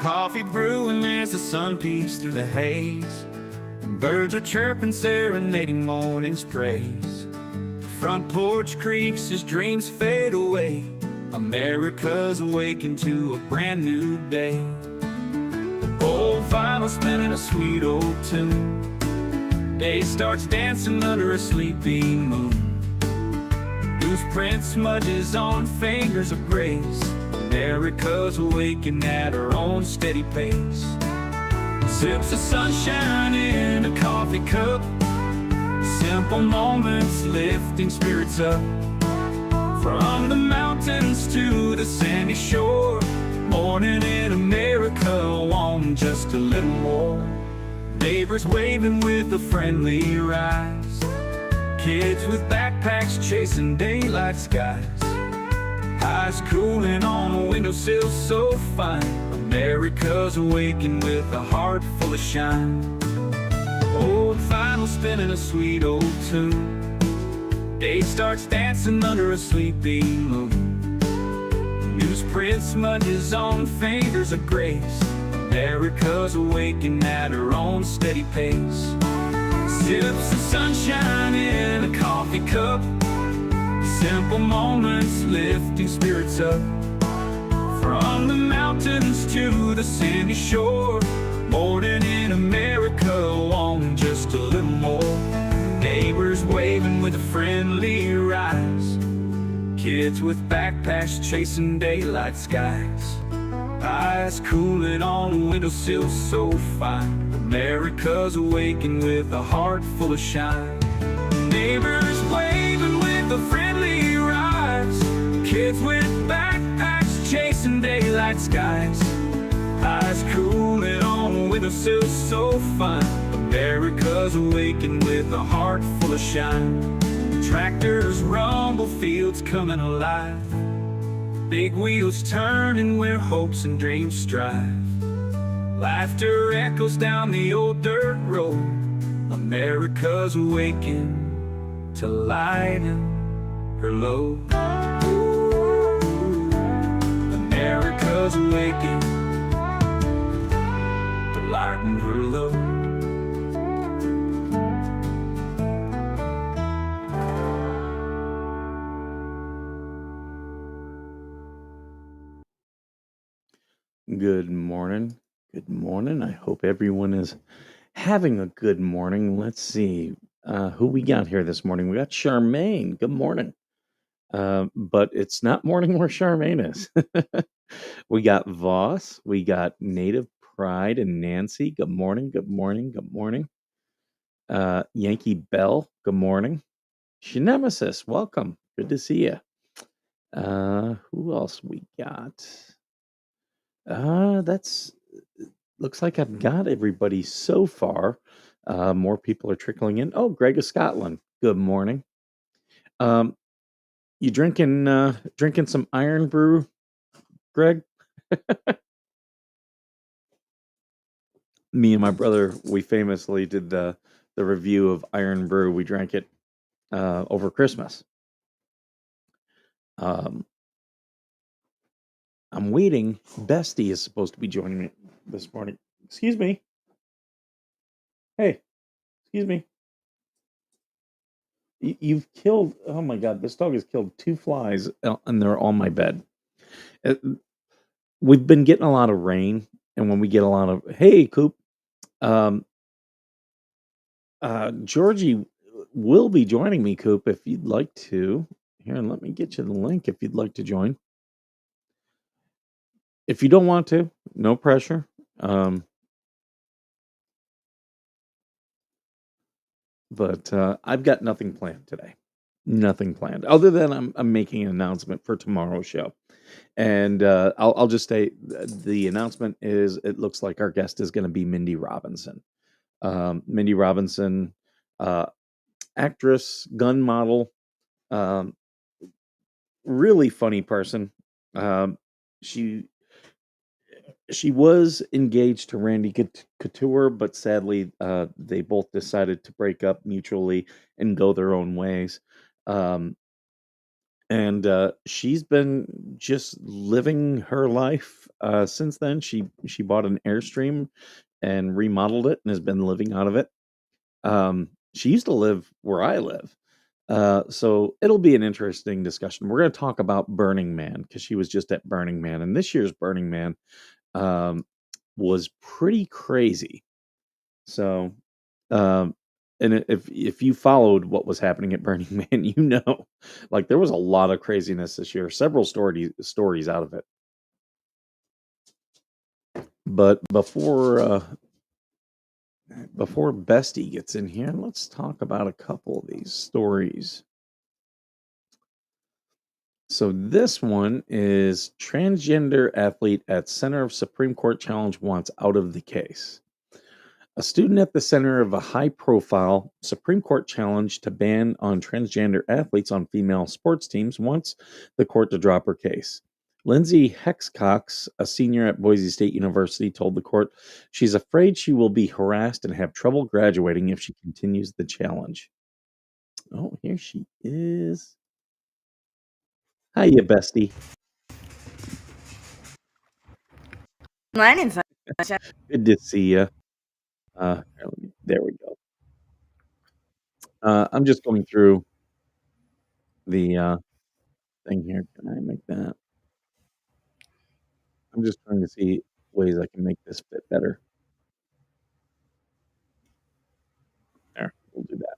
coffee brewing as the sun peeks through the haze. Birds are chirping, serenading morning's praise. The front porch creaks as dreams fade away. America's awakened to a brand new day. Old vinyl spinning a sweet old tune. Day starts dancing under a sleepy moon. Loose print smudges on fingers of grace. America's awakened at her own steady pace. Sips of sunshine in a coffee cup. Simple moments lifting spirits up. From the mountains to the sandy shore. Morning in America, want just a little more. Neighbors waving with a friendly rise. Kids with backpacks chasing daylight skies. Eyes cooling on a windowsill so fine. America's awakened with a heart full of shine. Old vinyl spinning a sweet old tune. Day starts dancing under a sleepy moon. Newsprint smudges on fingers of grace. America's awakened at her own steady pace. Sips of sunshine in a coffee cup. Simple moments lifting spirits up. From the mountains to the sandy shore. Morning in America, want just a little more. Neighbors waving with a friendly rise. Kids with backpacks chasing daylight skies. Eyes cooling on a windowsill so fine. America's awakened with a heart full of shine. Neighbors waving with a friendly rise. Kids with backpacks chasing daylight skies. Eyes cooling on a windowsill so fine. America's awakened with a heart full of shine. Tractors rumble, fields coming alive. Big wheels turning where hopes and dreams strive. Laughter echoes down the old dirt road. America's awakened to lighten her load. America's awakened to lighten her load. Good morning. Good morning. I hope everyone is having a good morning. Let's see who we got here this morning. We got Charmaine. Good morning. But it's not morning where Charmaine is. We got Voss. We got Native Pride and Nancy. Good morning. Good morning. Good morning. Yankee Bell. Good morning. Shinemesis. Welcome. Good to see you. Who else we got? That's looks like I've got everybody so far. More people are trickling in. Oh, Greg of Scotland. Good morning. Um, you drinking some Iron Brew, Greg? Me and my brother, we famously did the review of Iron Brew. We drank it over Christmas. I'm waiting. Bestie is supposed to be joining me this morning. Excuse me. Hey, excuse me. You've killed. Oh my God, this dog has killed 2 flies, and they're on my bed. Uh, We've been getting a lot of rain, and when we get a lot of hey, Coop. Georgie will be joining me, Coop, if you'd like to. Here, let me get you the link if you'd like to join. If you don't want to, no pressure. But I've got nothing planned today. Nothing planned other than I'm making an announcement for tomorrow's show, and I'll just say the announcement is it looks like our guest is going to be Mindy Robinson. Mindy Robinson, actress, gun model, really funny person. She was engaged to Randy Couture, but sadly, they both decided to break up mutually and go their own ways. Um, and she's been just living her life since then. She bought an Airstream and remodeled it and has been living out of it. She used to live where I live. So it'll be an interesting discussion. We're going to talk about Burning Man because she was just at Burning Man, and this year's Burning Man um, was pretty crazy. So, um, and if you followed what was happening at Burning Man, you know, like there was a lot of craziness this year. Several stories out of it. But before Bestie gets in here, let's talk about a couple of these stories. So this one is transgender athlete at center of Supreme Court challenge wants out of the case. A student at the center of a high profile Supreme Court challenge to ban on transgender athletes on female sports teams wants the court to drop her case. Lindsay Hexcox, a senior at Boise State University, told the court she's afraid she will be harassed and have trouble graduating if she continues the challenge. Oh, here she is. Hiya, bestie. Morning, sunshine. Good to see you. There we go. I'm just going through the thing here. Can I make that? I'm just trying to see ways I can make this fit better. There, we'll do that.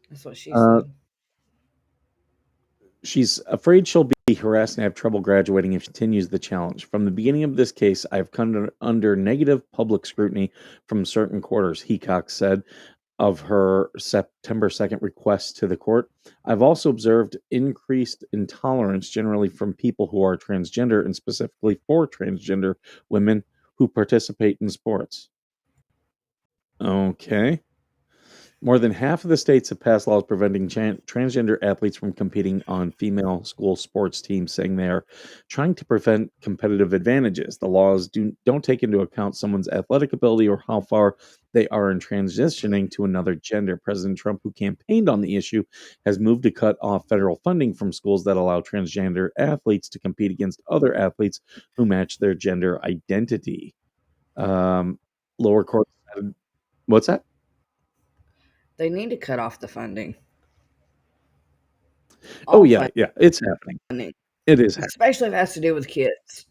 That's what she Uh, said. she's afraid she'll be harassed and have trouble graduating if she continues the challenge. From the beginning of this case, I've come under negative public scrutiny from certain quarters, Hecox said of her September 2nd request to the court. I've also observed increased intolerance generally from people who are transgender and specifically for transgender women who participate in sports. Okay. More than half of the states have passed laws preventing transgender athletes from competing on female school sports teams, saying they are trying to prevent competitive advantages. The laws don't take into account someone's athletic ability or how far they are in transitioning to another gender. President Trump, who campaigned on the issue, has moved to cut off federal funding from schools that allow transgender athletes to compete against other athletes who match their gender identity. Um, lower court. What's that? They need to cut off the funding. Oh All yeah, yeah, it's happening. funding, It is happening. especially if it has to do with kids.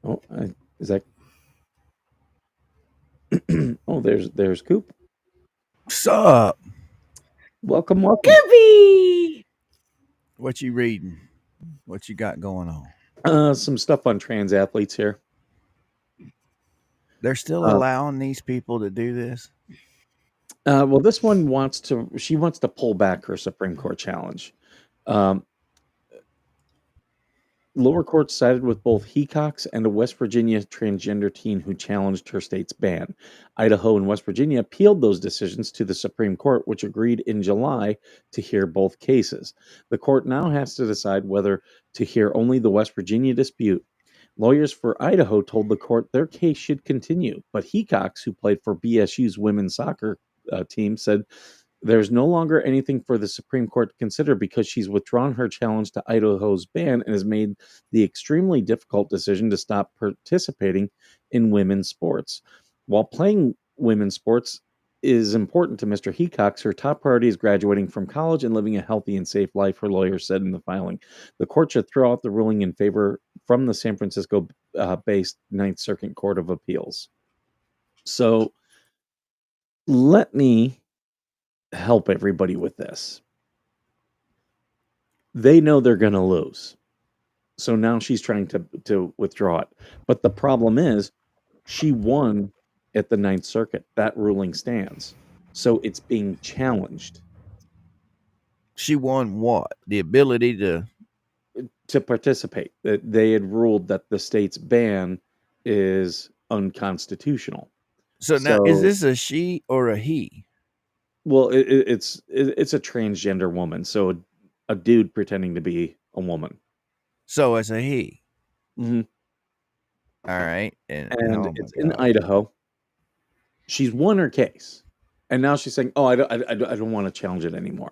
Oh, is that? Oh, there's Coop. Sup? Welcome, welcome. Goopy! What you reading? What you got going on? Some stuff on trans athletes here. They're still Uh, allowing these people to do this? well, this one wants to. She wants to pull back her Supreme Court challenge. Um, Lower court sided with both Hecox and a West Virginia transgender teen who challenged her state's ban. Idaho and West Virginia appealed those decisions to the Supreme Court, which agreed in July to hear both cases. The court now has to decide whether to hear only the West Virginia dispute. Lawyers for Idaho told the court their case should continue, but Hecox, who played for BSU's women's soccer team, said there's no longer anything for the Supreme Court to consider because she's withdrawn her challenge to Idaho's ban and has made the extremely difficult decision to stop participating in women's sports. While playing women's sports is important to Mr. Hecox, her top priority is graduating from college and living a healthy and safe life, her lawyer said in the filing. The court should throw out the ruling in favor from the San Francisco based Ninth Circuit Court of Appeals. So let me help everybody with this. They know they're going to lose. So now she's trying to withdraw it. But the problem is she won at the Ninth Circuit. That ruling stands. So it's being challenged She won what? The ability to participate. That they had ruled that the state's ban is unconstitutional. So now is So this a she or a he? well, it's a transgender woman. So a dude pretending to be a woman. So it's a he. Mhm. All right. And And oh my it's in god. Idaho. She's won her case, and now she's saying, "Oh, I don't want to challenge it anymore."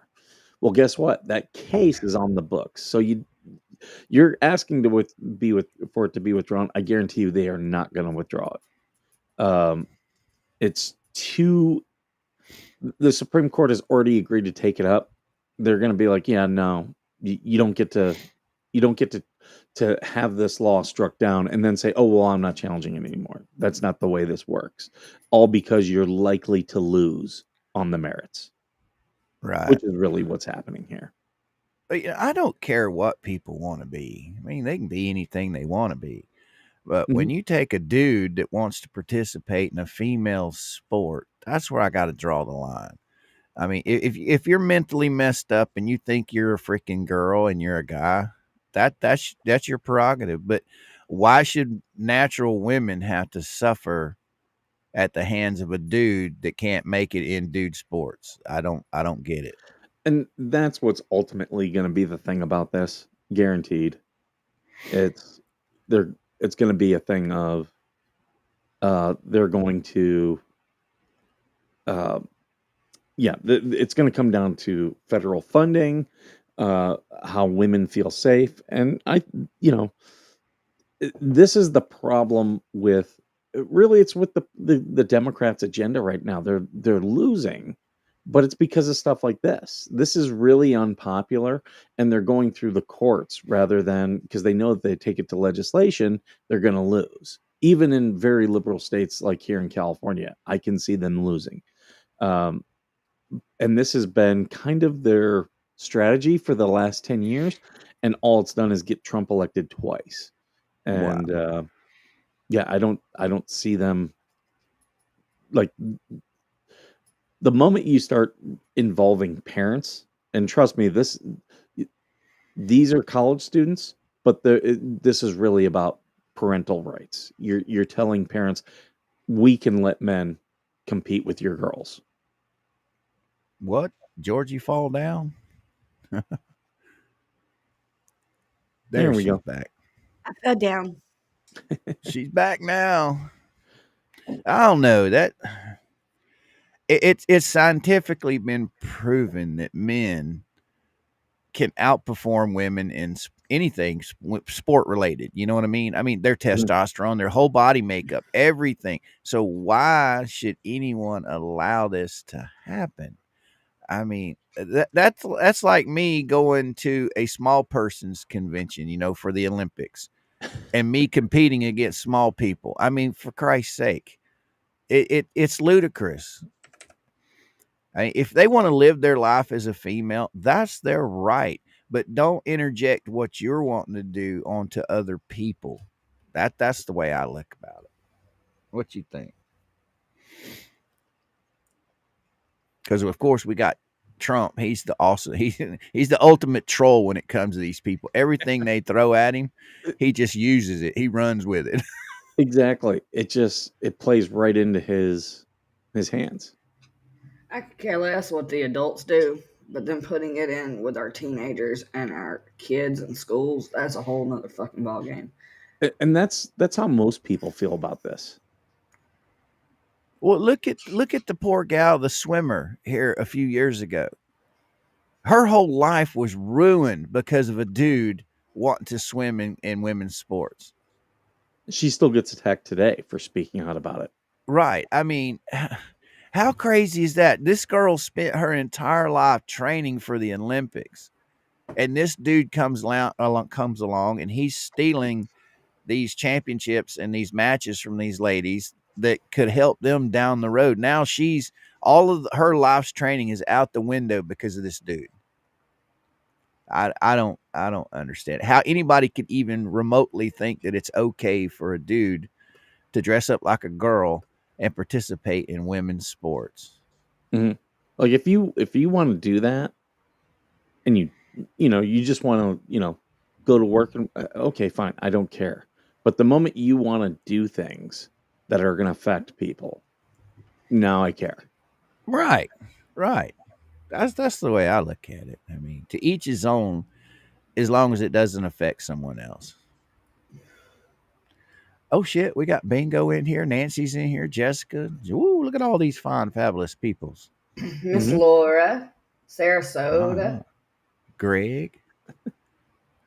Well, guess what? That case is on the books. So you're asking to for it to be withdrawn. I guarantee you they are not going to withdraw it. It's too. The Supreme Court has already agreed to take it up. They're going to be like, yeah, no, you don't get to, to have this law struck down and then say, oh well, I'm not challenging it anymore. That's not the way this works. All because you're likely to lose on the merits, Right. which is really what's happening here. But I don't care what people want to be. I mean, they can be anything they want to be. But when you take a dude that wants to participate in a female sport, that's where I got to draw the line. I mean, if you're mentally messed up and you think you're a freaking girl and you're a guy, that's your prerogative. But why should natural women have to suffer at the hands of a dude that can't make it in dude sports? I don't get it. And that's what's ultimately going to be the thing about this, guaranteed. It's it's going to be a thing of they're going to uh, it's going to come down to federal funding, how women feel safe, and this is the problem with really it's with the Democrats' agenda right now. They're losing, but it's because of stuff like this. This is really unpopular, and they're going through the courts rather than because they know if they take it to legislation, they're going to lose. Even in very liberal states like here in California, I can see them losing. Um, and this has been kind of their strategy for the last 10 years, and all it's done is get Trump elected twice. Wow. And I don't see them like the moment you start involving parents, and trust me, these are college students, but this is really about parental rights. You're telling parents we can let men compete with your girls. What? Georgie fall down? There There we she's go. back. I fell down. She's back now. I don't know that it's scientifically been proven that men can outperform women in anything sport related. You know what I mean? I mean, their Mhm. testosterone, their whole body makeup, everything. So why should anyone allow this to happen? I mean, that's like me going to a small person's convention, for the Olympics, and me competing against small people. I mean, for Christ's sake, it's ludicrous. If they want to live their life as a female, that's their right. But don't interject what you're wanting to do onto other people. That's the way I look about it. What you think? Because of course we got Trump. He's the awesome. He's the ultimate troll when it comes to these people. Everything they throw at him, he just uses it. He runs with it. Exactly. It plays right into his hands. I could care less what the adults do, but then putting it in with our teenagers and our kids in schools, that's a whole nother fucking ballgame. And that's how most people feel about this. Well, look at the poor gal, the swimmer here a few years ago. Her whole life was ruined because of a dude wanting to swim in women's sports. She still gets attacked today for speaking out about it. Right. I mean, how crazy is that? This girl spent her entire life training for the Olympics, and this dude comes along, and he's stealing these championships and these matches from these ladies that could help them down the road. Now she's all of her life's training is out the window because of this dude. I don't understand how anybody could even remotely think that it's okay for a dude to dress up like a girl and participate in women's sports. Mhm. Like if you want to do that and you just want to go to work and okay fine, I don't care. But the moment you want to do things that are going to affect people, now I care. Right. Right. That's the way I look at it. I mean, to each his own as long as it doesn't affect someone else. Oh shit, we got Bingo in here, Nancy's in here, Jessica. Ooh, look at all these fine, fabulous peoples. Miss Hmm. Laura, All Sarasota. right. Greg.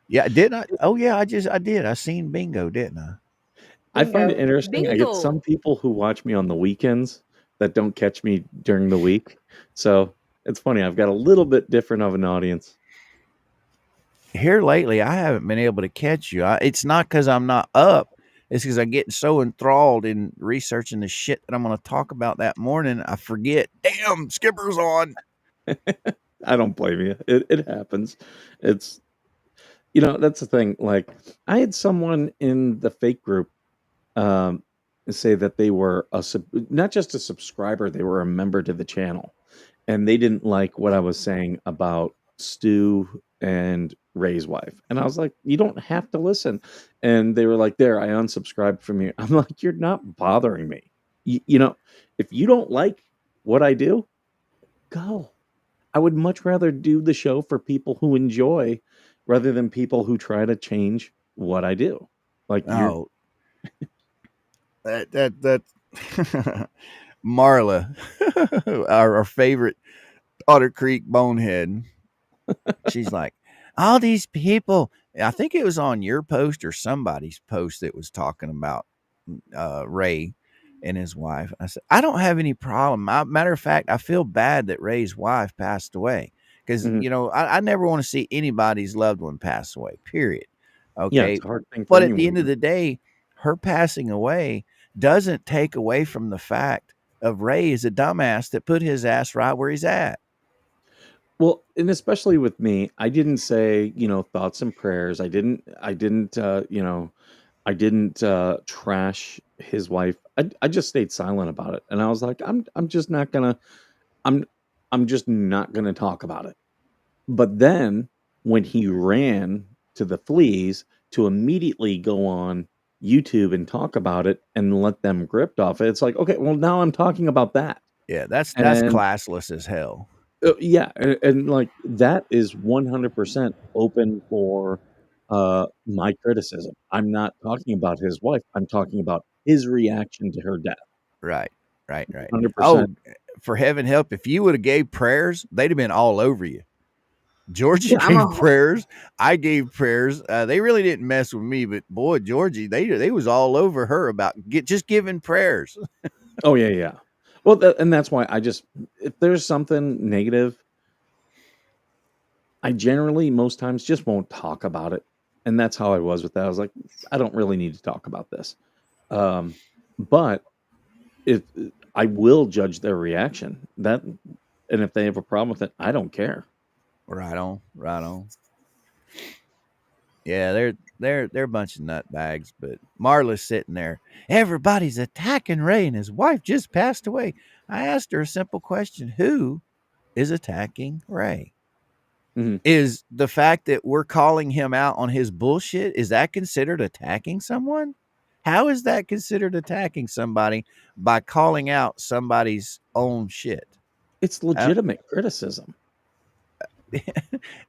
Yeah, didn't I? Oh yeah, I did. I seen bingo, didn't I? I find it Bingo. interesting. I get some Bingo. people who watch me on the weekends that don't catch me during the week. So it's funny. I've got a little bit different of an audience. Here lately, I haven't been able to catch you. It's not because I'm not up. It's because I get so enthralled in researching the shit that I'm going to talk about that morning. I forget. Damn, Skipper's on. I don't blame you. It happens. It's, that's the thing. Like, I had someone in the fake group um, say that they were not just a subscriber, they were a member to the channel. And they didn't like what I was saying about Stu and Ray's wife. And I was like, you don't have to listen. And they were like, there, I unsubscribed from you. I'm like, you're not bothering me. If you don't like what I do, go. I would much rather do the show for people who enjoy rather than people who try to change what I do. Like you're Oh, that Marla, our favorite Otter Creek bonehead. She's like, all these people. I think it was on your post or somebody's post that was talking about Ray and his wife. I said, I don't have any problem. Matter of fact, I feel bad that Ray's wife passed away because, Mhm. I never want to see anybody's loved one pass away, period. Yeah, it's Okay. a hard thing for But at the anyone. end of the day, her passing away doesn't take away from the fact of Ray is a dumbass that put his ass right where he's at. Well, and especially with me, I didn't say, thoughts and prayers. I didn't trash his wife. I just stayed silent about it. And I was like, I'm just not gonna I'm I'm just not gonna talk about it. But then when he ran to the fleas to immediately go on YouTube and talk about it and let them gripped off it, it's like, okay, well now I'm talking about that. Yeah, that's And classless as hell. yeah, and like that is 100% open for my criticism. I'm not talking about his wife. I'm talking about his reaction to her death. Right, right. 100%. Oh, for heaven help, if you would have gave prayers, they'd have been all over you. Georgie Yeah, I'm gave a prayers. I gave prayers. They really didn't mess with me, but boy, Georgie, they was all over her about just giving prayers. Oh yeah, yeah. Well, and that's why if there's something negative, I generally most times just won't talk about it. And that's how I was with that. I was like, I don't really need to talk about this. Um, but if I will judge their reaction, and if they have a problem with it, I don't care. Right on, right on. Yeah, they're a bunch of nutbags, but Marla's sitting there. Everybody's attacking Ray, and his wife just passed away. I asked her a simple question: who is attacking Ray? Mhm. Is the fact that we're calling him out on his bullshit, is that considered attacking someone? How is that considered attacking somebody by calling out somebody's own shit? It's Uh, legitimate criticism.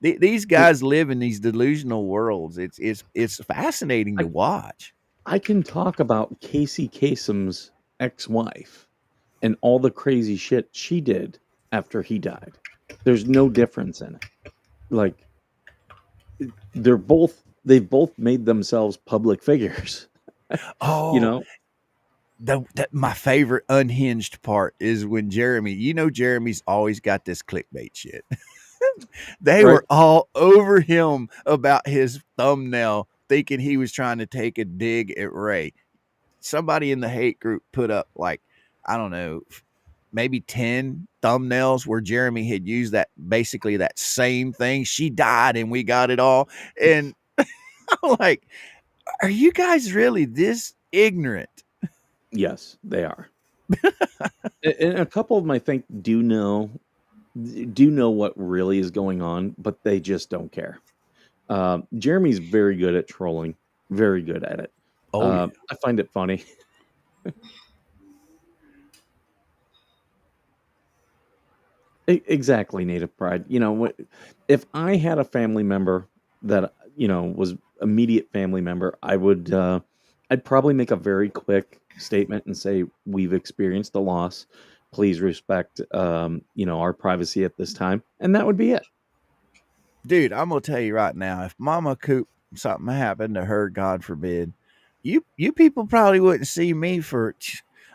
these Like, guys live in these delusional worlds. It's fascinating I to watch. I can talk about Casey Kasem's ex-wife and all the crazy shit she did after he died. There's no difference in it. Like they've both made themselves public figures. you Oh, know? my favorite unhinged part is when Jeremy's always got this clickbait shit. They Right? were all over him about his thumbnail, thinking he was trying to take a dig at Ray. Somebody in the hate group put up like, I don't know, maybe 10 thumbnails where Jeremy had used that same thing. She died and we got it all. And I'm like, are you guys really this ignorant? Yes, they are. And a couple of them I think do know what really is going on, but they just don't care. Jeremy's very good at trolling, very good at it. Oh, yeah. I find it funny. Exactly, native pride. If I had a family member that was immediate family member, I'd probably make a very quick statement and say we've experienced a loss. Please respect our privacy at this time, and that would be it. dude, I'm gonna tell you right now, if Mama Coop something happened to her, God forbid, you people probably wouldn't see me for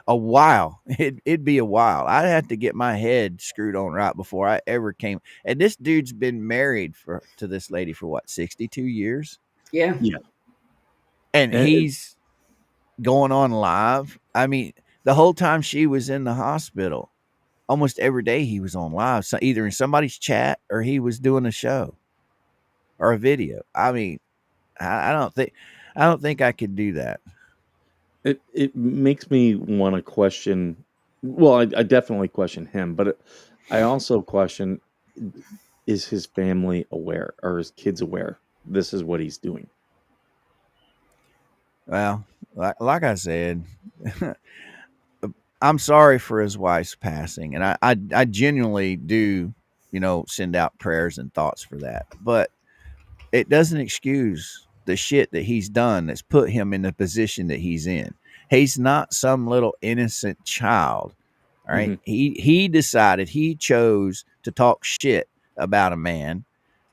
a while. It'd be a while. I'd have to get my head screwed on right before I ever came. And this dude's been married to this lady for what, 62 years? Yeah. Yeah. And And he's going on live. I mean, the whole time she was in the hospital, almost every day he was on live, so either in somebody's chat or he was doing a show or a video. I mean, I don't think I could do that. it makes me want to question. Well, I definitely question him, but I also question: is his family aware, or his kids aware? This is what he's doing. Well, like I said, I'm sorry for his wife's passing, and I genuinely do, send out prayers and thoughts for that. But it doesn't excuse the shit that he's done that's put him in the position that he's in. He's not some little innocent child. All right. Hmm. He chose to talk shit about a man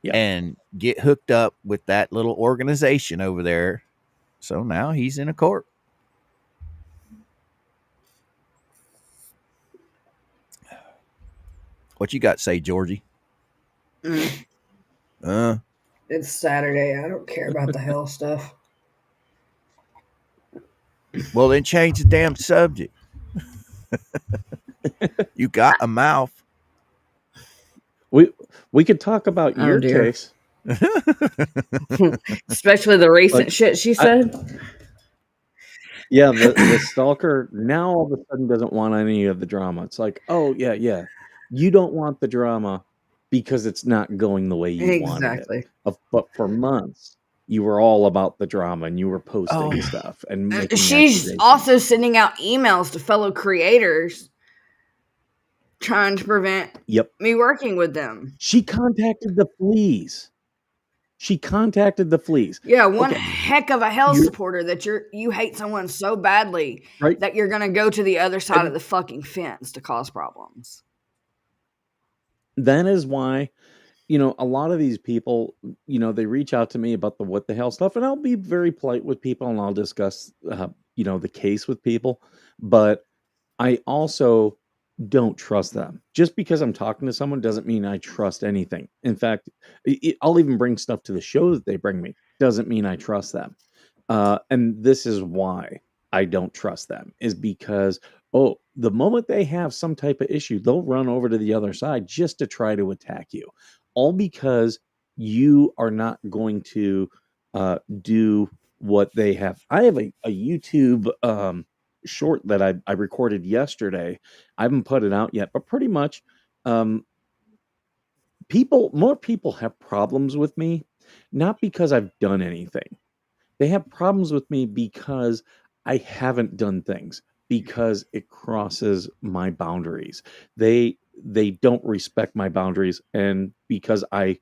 Yeah. and get hooked up with that little organization over there. So now he's in a court. What you got to say, Georgie? Mm. Uh, It's Saturday. I don't care about the hell stuff. well, then change the damn subject. You got a mouth. We could talk about Oh your dear. case, Especially the but recent shit she I, said. yeah, the stalker now all of a sudden doesn't want any of the drama. It's like, oh yeah, yeah, you don't want the drama because it's not going the way you wanted it. Exactly. But for months, you were all about the drama and you were Oh, posting stuff and making She's accusations. also sending out emails to fellow creators trying to prevent Yep, me working with them. she contacted the fleas. She contacted the fleas. Yeah, one Okay, heck of a hell you're supporter that you hate someone so badly right, that you're gonna go to the other side of and the fucking fence to cause problems. that is why a lot of these people, they reach out to me about the what the hell stuff, and I'll be very polite with people and I'll discuss, the case with people. But I also don't trust them. Just because I'm talking to someone doesn't mean I trust anything. In fact, I'll even bring stuff to the show that they bring me. Doesn't mean I trust them. And this is why I don't trust them is because, oh, the moment they have some type of issue, they'll run over to the other side just to try to attack you, all because you are not going to do what they have. I have a YouTube short that I recorded yesterday. I haven't put it out yet, but pretty much um, more people have problems with me, not because I've done anything. They have problems with me because I haven't done things, because it crosses my boundaries. They don't respect my boundaries, and because I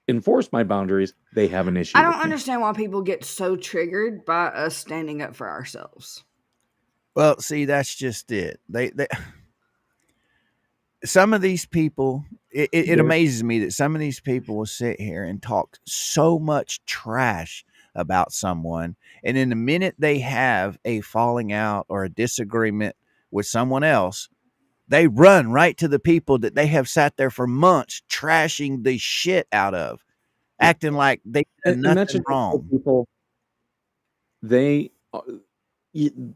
enforce my boundaries, they have an I issue don't with me. understand why people get so triggered by us standing up for ourselves. well, see, that's just it. They some of these people, it There, amazes me that some of these people will sit here and talk so much trash about someone, and in the minute they have a falling out or a disagreement with someone else, they run right to the people that they have sat there for months trashing the shit out of, yeah, acting like they done and that nothing should just show wrong. people they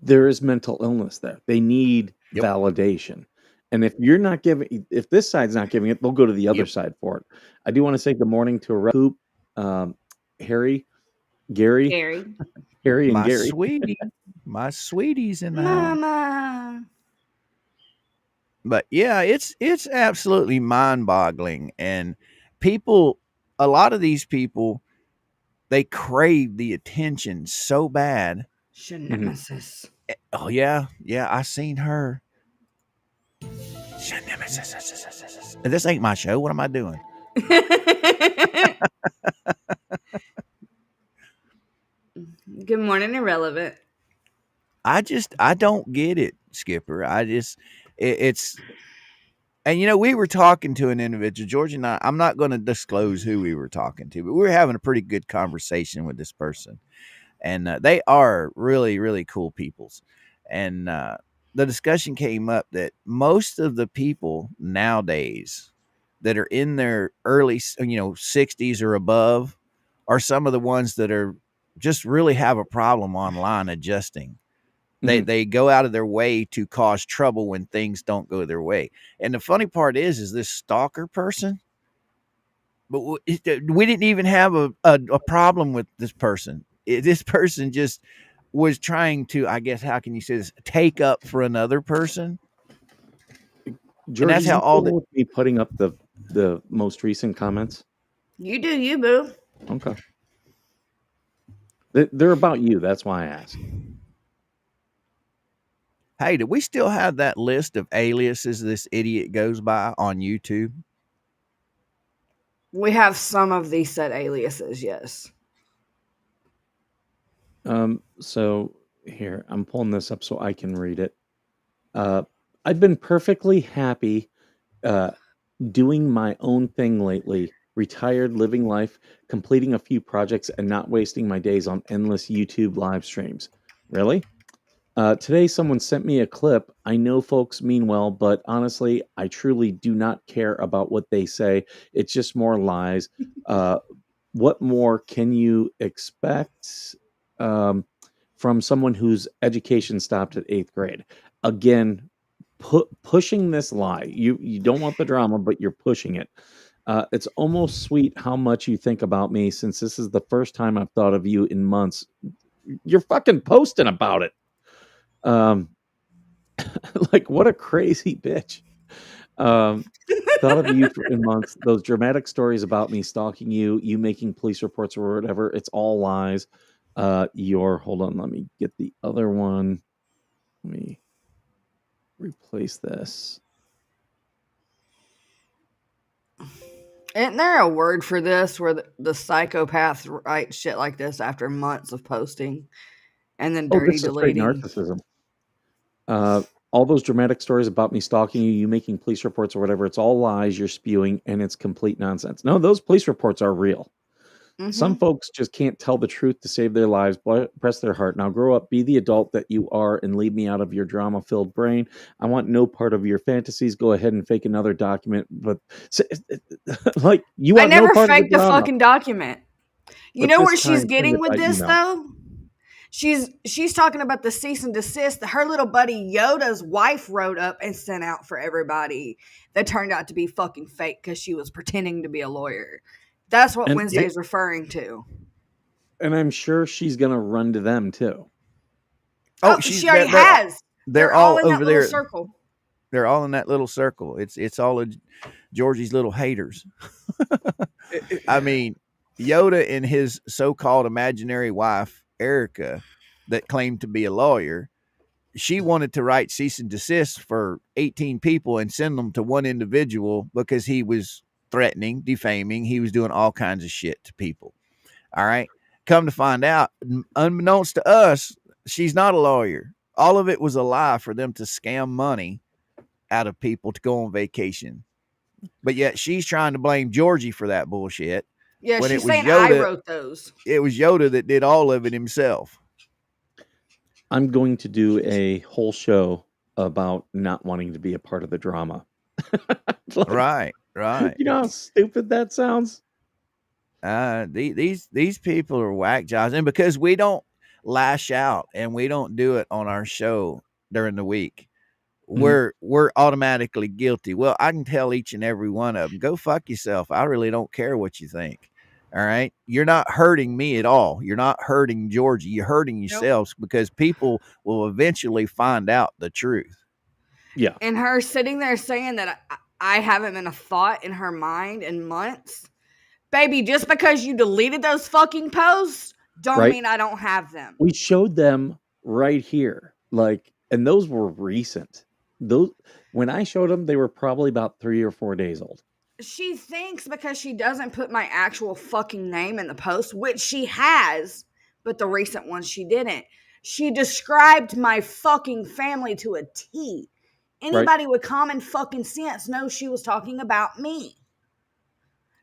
there is mental illness there. They need Yep. validation. And if this side's not giving it, they'll go to the other Yep. side for it. I do want to say good morning to Coop, um, Harry, Gary, Gary. Harry and My Gary. sweetie, my sweetie's in the house. Mama. But yeah, it's absolutely mind-boggling, and people, a lot of these people, they crave the attention so bad. Mhm. Nemesis. Oh yeah, yeah, I seen her. This ain't my show. What am I doing? Good morning, irrelevant. I don't get it, Skipper. It's And we were talking to an individual, George and I'm not going to disclose who we were talking to, but we were having a pretty good conversation with this person. And they are really, really cool peoples. And the discussion came up that most of the people nowadays that are in their early, 60s or above are some of the ones that are just really have a problem online adjusting. They go out of their way to cause trouble when things don't go their way. And the funny part is this stalker person, but we didn't even have a problem with this person. This person just was trying to, I guess, how can you say this, take up for another person. And that's Georgie, how you all the cool with me putting up the most recent comments? You do you, boo. Okay. They're about you. That's why I ask. Hey, do we still have that list of aliases this idiot goes by on YouTube? We have some of these set aliases, yes. So here, I'm pulling this up so I can read it. I've been perfectly happy doing my own thing lately. Retired, living life, completing a few projects, and not wasting my days on endless YouTube live streams. Really? Today, someone sent me a clip. I know folks mean well, but honestly, I truly do not care about what they say. It's just more lies. Uh, what more can you expect um, from someone whose education stopped at eighth grade? Again, pushing this lie. You don't want the drama, but you're pushing it. It's almost sweet how much you think about me since this is the first time I've thought of you in months. You're fucking posting about it. Um, like what a crazy bitch. Um, thought of you in months. Those dramatic stories about me stalking you, you making police reports or whatever. It's all lies. Hold on. Let me get the other one. Let me replace this. Isn't there a word for this where the psychopaths write shit like this after months of posting and then Oh, dirty this is straight deleting? narcissism. All those dramatic stories about me stalking you, you making police reports or whatever, it's all lies you're spewing and it's complete nonsense. No, those police reports are real. Some Mm-hmm. folks just can't tell the truth to save their lives. Press their heart. Now grow up, be the adult that you are, and leave me out of your drama-filled brain. I want no part of your fantasies. Go ahead and fake another document, but like you I want no never part of the faked a drama. fucking document. You But know this where she's time, send getting it with by this email. though? She's talking about the cease and desist that her little buddy Yoda's wife wrote up and sent out for everybody that turned out to be fucking fake because she was pretending to be a lawyer. That's what And Wednesday's referring to. and I'm sure she's gonna run to them too. Oh, Oh, she's she already has. they're They're all all in that over little there. circle. They're all in that little circle. It's all of Georgie's little haters. I mean, Yoda and his so-called imaginary wife, Erica, that claimed to be a lawyer, she wanted to write cease and desist for 18 people and send them to one individual because he was threatening, defaming, he was doing all kinds of shit to people. All right. Come to find out, unbeknownst to us, she's not a lawyer. All of it was a lie for them to scam money out of people to go on vacation. But yet she's trying to blame Georgie for that bullshit Yeah, when she's it was saying I Yoda. wrote those. It was Yoda that did all of it himself. I'm going to do a whole show about not wanting to be a part of the drama. Like, Right, right. you know how stupid that sounds? These people are whack jobs, and because we don't lash out and we don't do it on our show during the week, Mhm. we're automatically guilty. Well, I can tell each and every one of them, go fuck yourself. I really don't care what you think. All right. You're not hurting me at all. You're not hurting Georgie. You're hurting Nope. yourselves because people will eventually find out the truth. Yeah. And her sitting there saying that I haven't been a thought in her mind in months. Baby, just because you deleted those fucking posts, don't Right? mean I don't have them. We showed them right here. Like, and those were recent. Those when I showed them, they were probably about 3 or 4 days old. She thinks because she doesn't put my actual fucking name in the post, which she has, but the recent ones she didn't. She described my fucking family to a T Anybody with common fucking sense knows she was talking about me.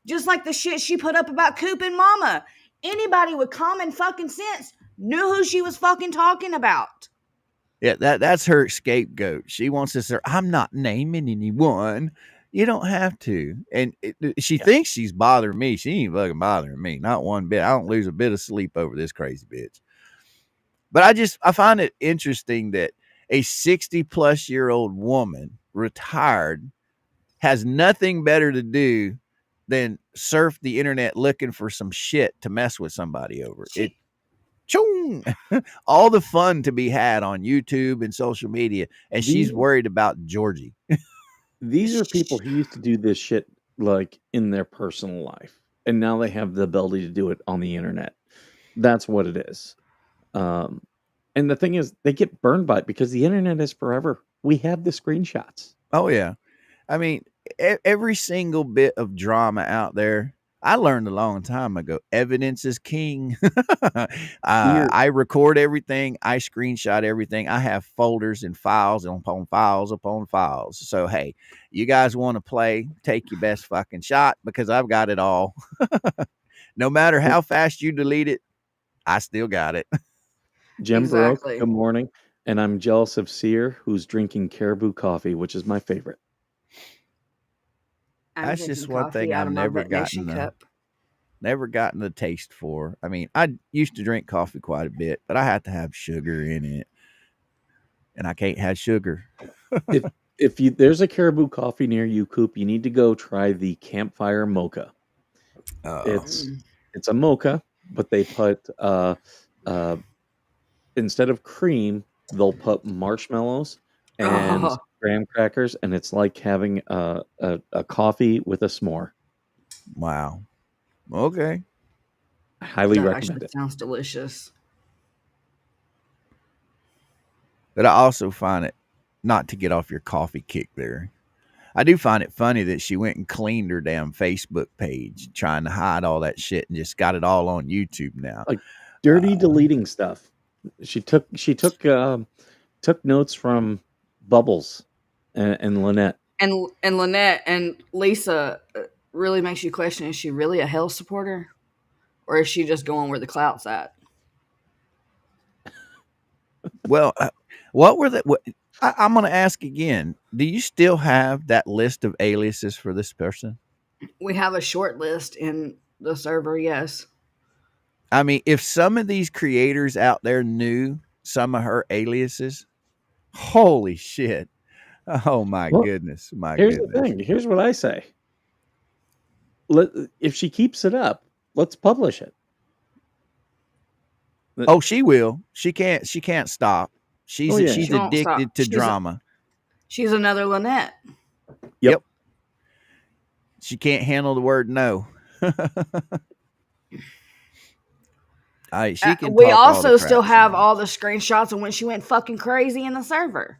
Just like the shit she put up about Coop and Mama. Anybody with common fucking sense knew who she was fucking talking about. Yeah, that's her scapegoat. She wants to say, I'm not naming anyone. You don't have to. And she thinks she's bothering me. She ain't fucking bothering me. Not one bit. I don't lose a bit of sleep over this crazy bitch. But I find it interesting that a 60-plus-year-old woman, retired, has nothing better to do than surf the internet looking for some shit to mess with somebody over. Choong! All the fun to be had on YouTube and social media, and she's worried about Georgie. These are people who used to do this shit like in their personal life, and now they have the ability to do it on the internet. That's what it is. And the thing is, they get burned by it because the internet is forever. We have the screenshots. Oh yeah, I mean, every single bit of drama out there. I learned a long time ago. Evidence is king. I record everything. I screenshot everything. I have folders and files upon files upon files. So hey, you guys want to play? Take your best fucking shot because I've got it all. No matter how fast you delete it, I still got it. Jim Exactly. Baroque, good morning. And I'm jealous of Sear, who's drinking Caribou coffee, which is my favorite. That's just one thing I've never gotten the taste for. I mean, I used to drink coffee quite a bit, but I have to have sugar in it, and I can't have sugar. If there's a Caribou coffee near you, Coop, you need to go try the Campfire Mocha. It's a mocha, but they put instead of cream, they'll put marshmallows and graham crackers, and it's like having a coffee with a s'more. Wow. Okay. I highly recommend it. Sounds delicious. But I also find it, not to get off your coffee kick there, I do find it funny that she went and cleaned her damn Facebook page trying to hide all that shit and just got it all on YouTube now. Like dirty deleting stuff. She took notes from Bubbles and Lynette. And Lynette and Lisa really makes you question, is she really a hell supporter? Or is she just going where the clout's at? Well, what were the... I'm going to ask again. Do you still have that list of aliases for this person? We have a short list in the server, yes. I mean, if some of these creators out there knew some of her aliases, holy shit. Oh, my goodness. Here's the thing. Here's what I say. If she keeps it up, let's publish it. Oh, she will. She can't stop. She's addicted to drama. She's another Lynette. Yep. She can't handle the word no. We also still have all the screenshots of when she went fucking crazy in the server.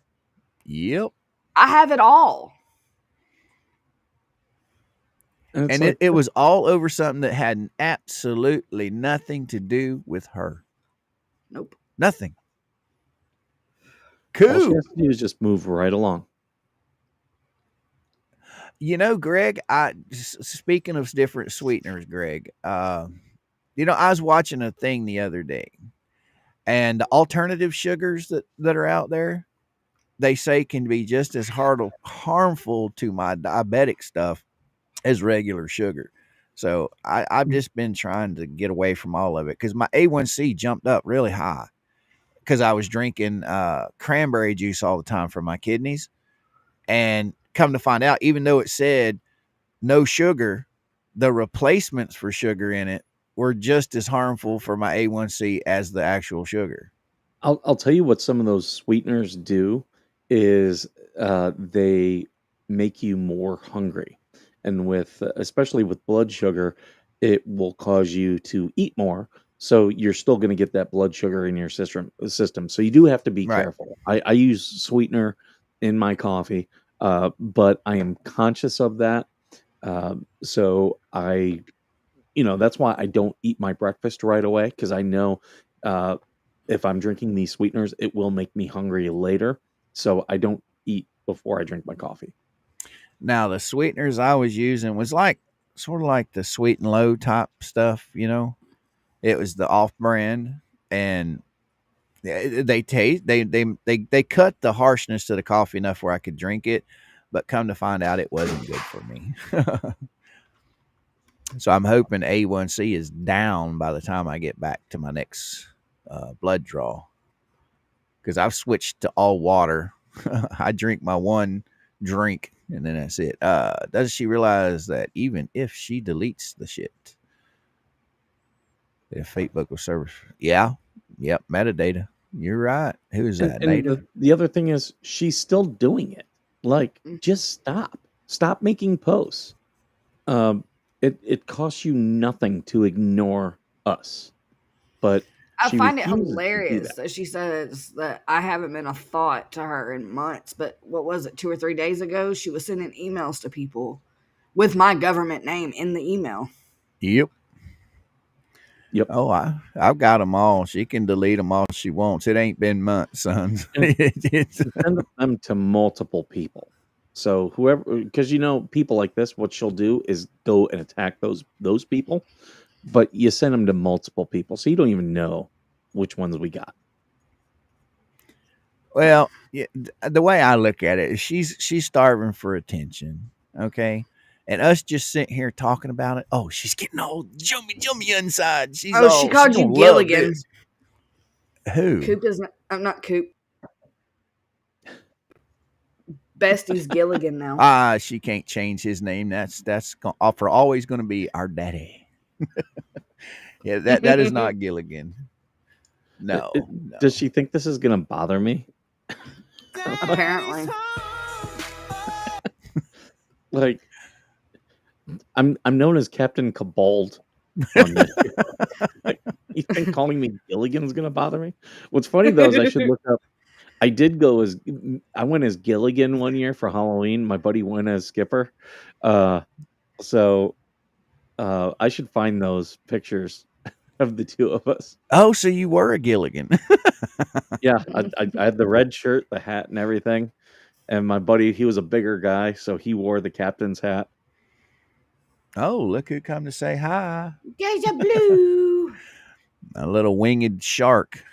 Yep. I have it all. And it was all over something that had absolutely nothing to do with her. Nope. Nothing. Cool. All she has to do is just move right along. You know, Greg, speaking of different sweeteners, Greg, I was watching a thing the other day, and alternative sugars that are out there, they say can be just as harmful to my diabetic stuff as regular sugar. So I've just been trying to get away from all of it because my A1C jumped up really high because I was drinking cranberry juice all the time for my kidneys. And come to find out, even though it said no sugar, the replacements for sugar in it were just as harmful for my A1C as the actual sugar. I'll tell you what some of those sweeteners do is they make you more hungry. And especially with blood sugar, it will cause you to eat more. So you're still going to get that blood sugar in your system. So you do have to be careful. I use sweetener in my coffee, but I am conscious of that. So that's why I don't eat my breakfast right away, because I know if I'm drinking these sweeteners, it will make me hungry later. So I don't eat before I drink my coffee. Now the sweeteners I was using was like sort of like the sweet and low type stuff, you know. It was the off brand, and they taste they cut the harshness to the coffee enough where I could drink it, but come to find out it wasn't good for me. So I'm hoping A1C is down by the time I get back to my next blood draw, because I've switched to all water. I drink my one drink and then that's it. Does she realize that even if she deletes the shit, if Facebook will service? Yeah. Yep. Metadata. You're right. Who's that? And Native? the other thing is she's still doing it. Like, Mm. just stop making posts. It costs you nothing to ignore us, but I she find it refuses to do hilarious that. that she says that I haven't been a thought to her in months. But what was it, 2 or 3 days ago? She was sending emails to people with my government name in the email. Yep. Yep. Oh, I've got them all. She can delete them all she wants. It ain't been months, son. And It's- send them to multiple people. So whoever, because people like this, what she'll do is go and attack those people, but you send them to multiple people, so you don't even know which ones we got. Well, yeah, the way I look at it is she's starving for attention, okay? And us just sitting here talking about it. Oh, she's getting all jummy inside. She's Oh, she called you gonna love Gilligan. this. Who? Coop is not, I'm not Coop. Bestie's Gilligan now. She can't change his name. That's for always going to be our daddy. Yeah, that is not Gilligan. No, no. Does she think this is gonna bother me? Apparently. Like, I'm known as Captain Cabald on this show. Like, you think calling me Gilligan's gonna bother me? What's funny though is I should look up. I went as Gilligan one year for Halloween. My buddy went as Skipper. So I should find those pictures of the two of us. Oh, so you were a Gilligan. Yeah, I had the red shirt, the hat, and everything. And my buddy, he was a bigger guy, so he wore the captain's hat. Oh, look who come to say hi. There's a blue. A little winged shark.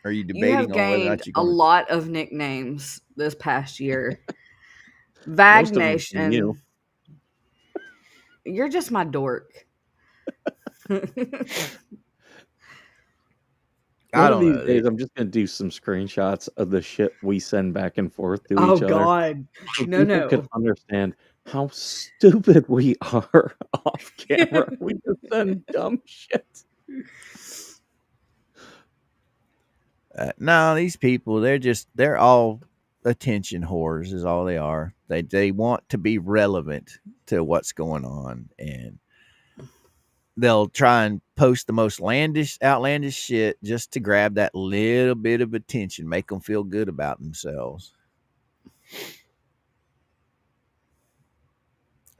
Are you You debating have on whether or gained not you're a going? lot of nicknames this past year. Most Vag of them from Nation. you. You're just my dork. I One of don't these know. days, I'm just gonna do some screenshots of the shit we send back and forth to Oh each other, God. so No, people can no. understand how stupid we are off camera. We just send dumb shit. No, these people, they're all attention whores is all they are. They want to be relevant to what's going on, and they'll try and post the most outlandish shit just to grab that little bit of attention, make them feel good about themselves.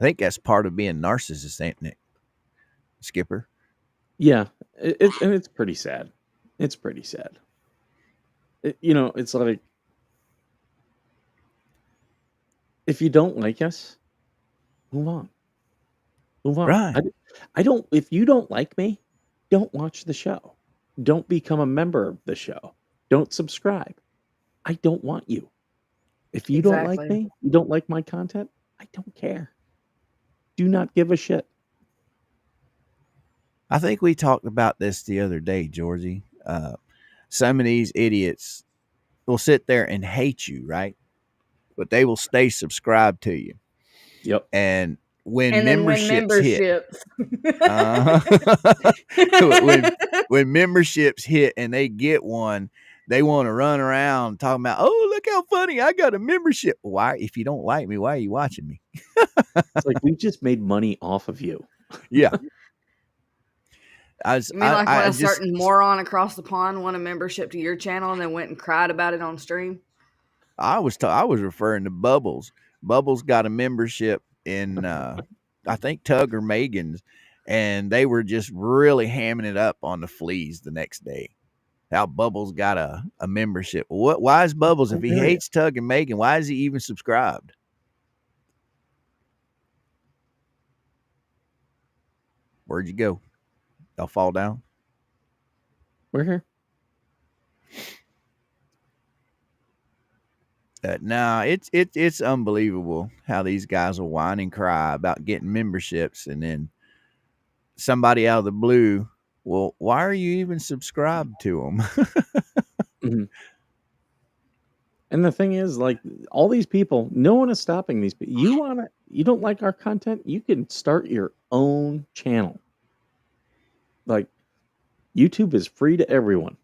I think that's part of being narcissist, ain't it, Skipper? Yeah, and it's pretty sad. It's pretty sad. It's like, if you don't like us, move on. Move on. Right. I don't. If you don't like me, don't watch the show. Don't become a member of the show. Don't subscribe. I don't want you. If you don't like Exactly. me, you don't like my content, I don't care. Do not give a shit. I think we talked about this the other day, Georgie. Some of these idiots will sit there and hate you, right? But they will stay subscribed to you. Yep. And when And then when memberships hit, when memberships hit and they get one, they want to run around talking about, oh, look how funny, I got a membership. Why? If you don't like me, why are you watching me? It's like, we just made money off of you. Yeah. You mean like when a certain moron across the pond won a membership to your channel and then went and cried about it on stream? I was referring to Bubbles. Bubbles got a membership in I think Tug or Megan's, and they were just really hamming it up on the fleas the next day. how Bubbles got a membership. Why is Bubbles, if he Hilarious. hates Tug and Megan, why is he even subscribed? Where'd you go? Y'all fall down? We're here. Nah, it's unbelievable how these guys will whine and cry about getting memberships, and then somebody out of the blue, well, why are you even subscribed to them? Mhm. And the thing is, like, all these people, no one is stopping these people. You don't like our content, you can start your own channel. Like, YouTube is free to everyone.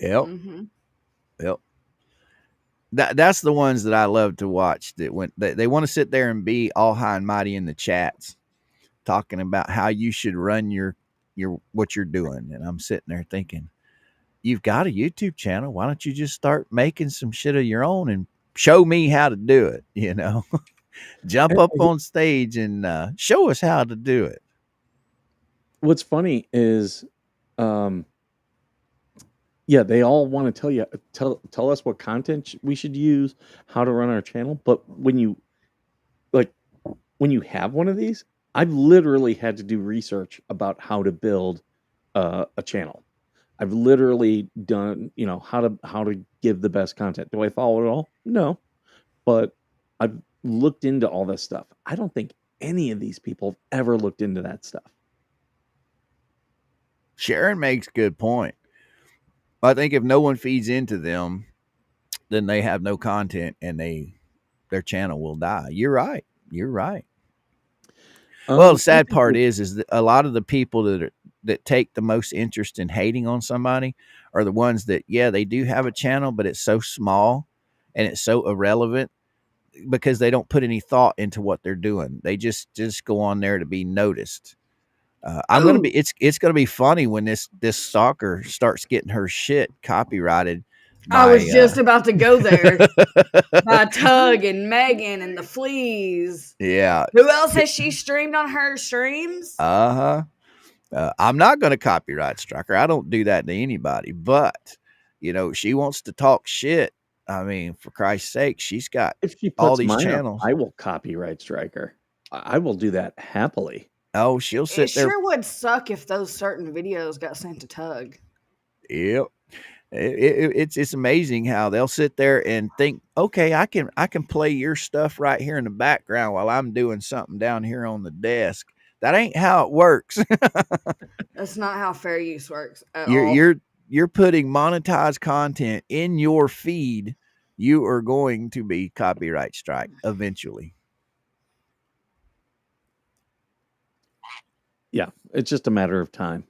Yep, Mm-hmm. yep. That's the ones that I love to watch. That when they want to sit there and be all high and mighty in the chats, talking about how you should run your what you're doing, and I'm sitting there thinking, you've got a YouTube channel. Why don't you just start making some shit of your own and show me how to do it? Jump And up on stage and show us how to do it. what's funny is, um, yeah, they all want to tell us what content we should use, how to run our channel. But like when you have one of these, I've literally had to do research about how to build a channel. I've literally done, how to give the best content. Do I follow it all? No, but I've looked into all this stuff. I don't think any of these people have ever looked into that stuff. Sharon makes a good point. I think if no one feeds into them, then they have no content and their channel will die. You're right. You're right. Well, the Some sad part people, is that a lot of the people that take the most interest in hating on somebody are the ones that, yeah, they do have a channel, but it's so small and it's so irrelevant because they don't put any thought into what they're doing. They just go on there to be noticed. I'm gonna be. It's gonna be funny when this stalker starts getting her shit copyrighted I by. was just about to go there. By Tug and Megan and the Fleas. Yeah. Who else has she streamed on her streams? Uh-huh. I'm not going to copyright strike her. I don't do that to anybody. But, she wants to talk shit. I mean, for Christ's sake, she's got if she all puts these mine up, channels. I will copyright strike her. I will do that happily. Oh, she'll It sit there. sure would suck if those certain videos got sent to Tug. Yep. It's amazing how they'll sit there and think, okay, I can play your stuff right here in the background while I'm doing something down here on the desk. That ain't how it works. That's not how fair use works at you're all. you're you're putting monetized content in your feed. You are going to be copyright strike eventually. Yeah, it's just a matter of time.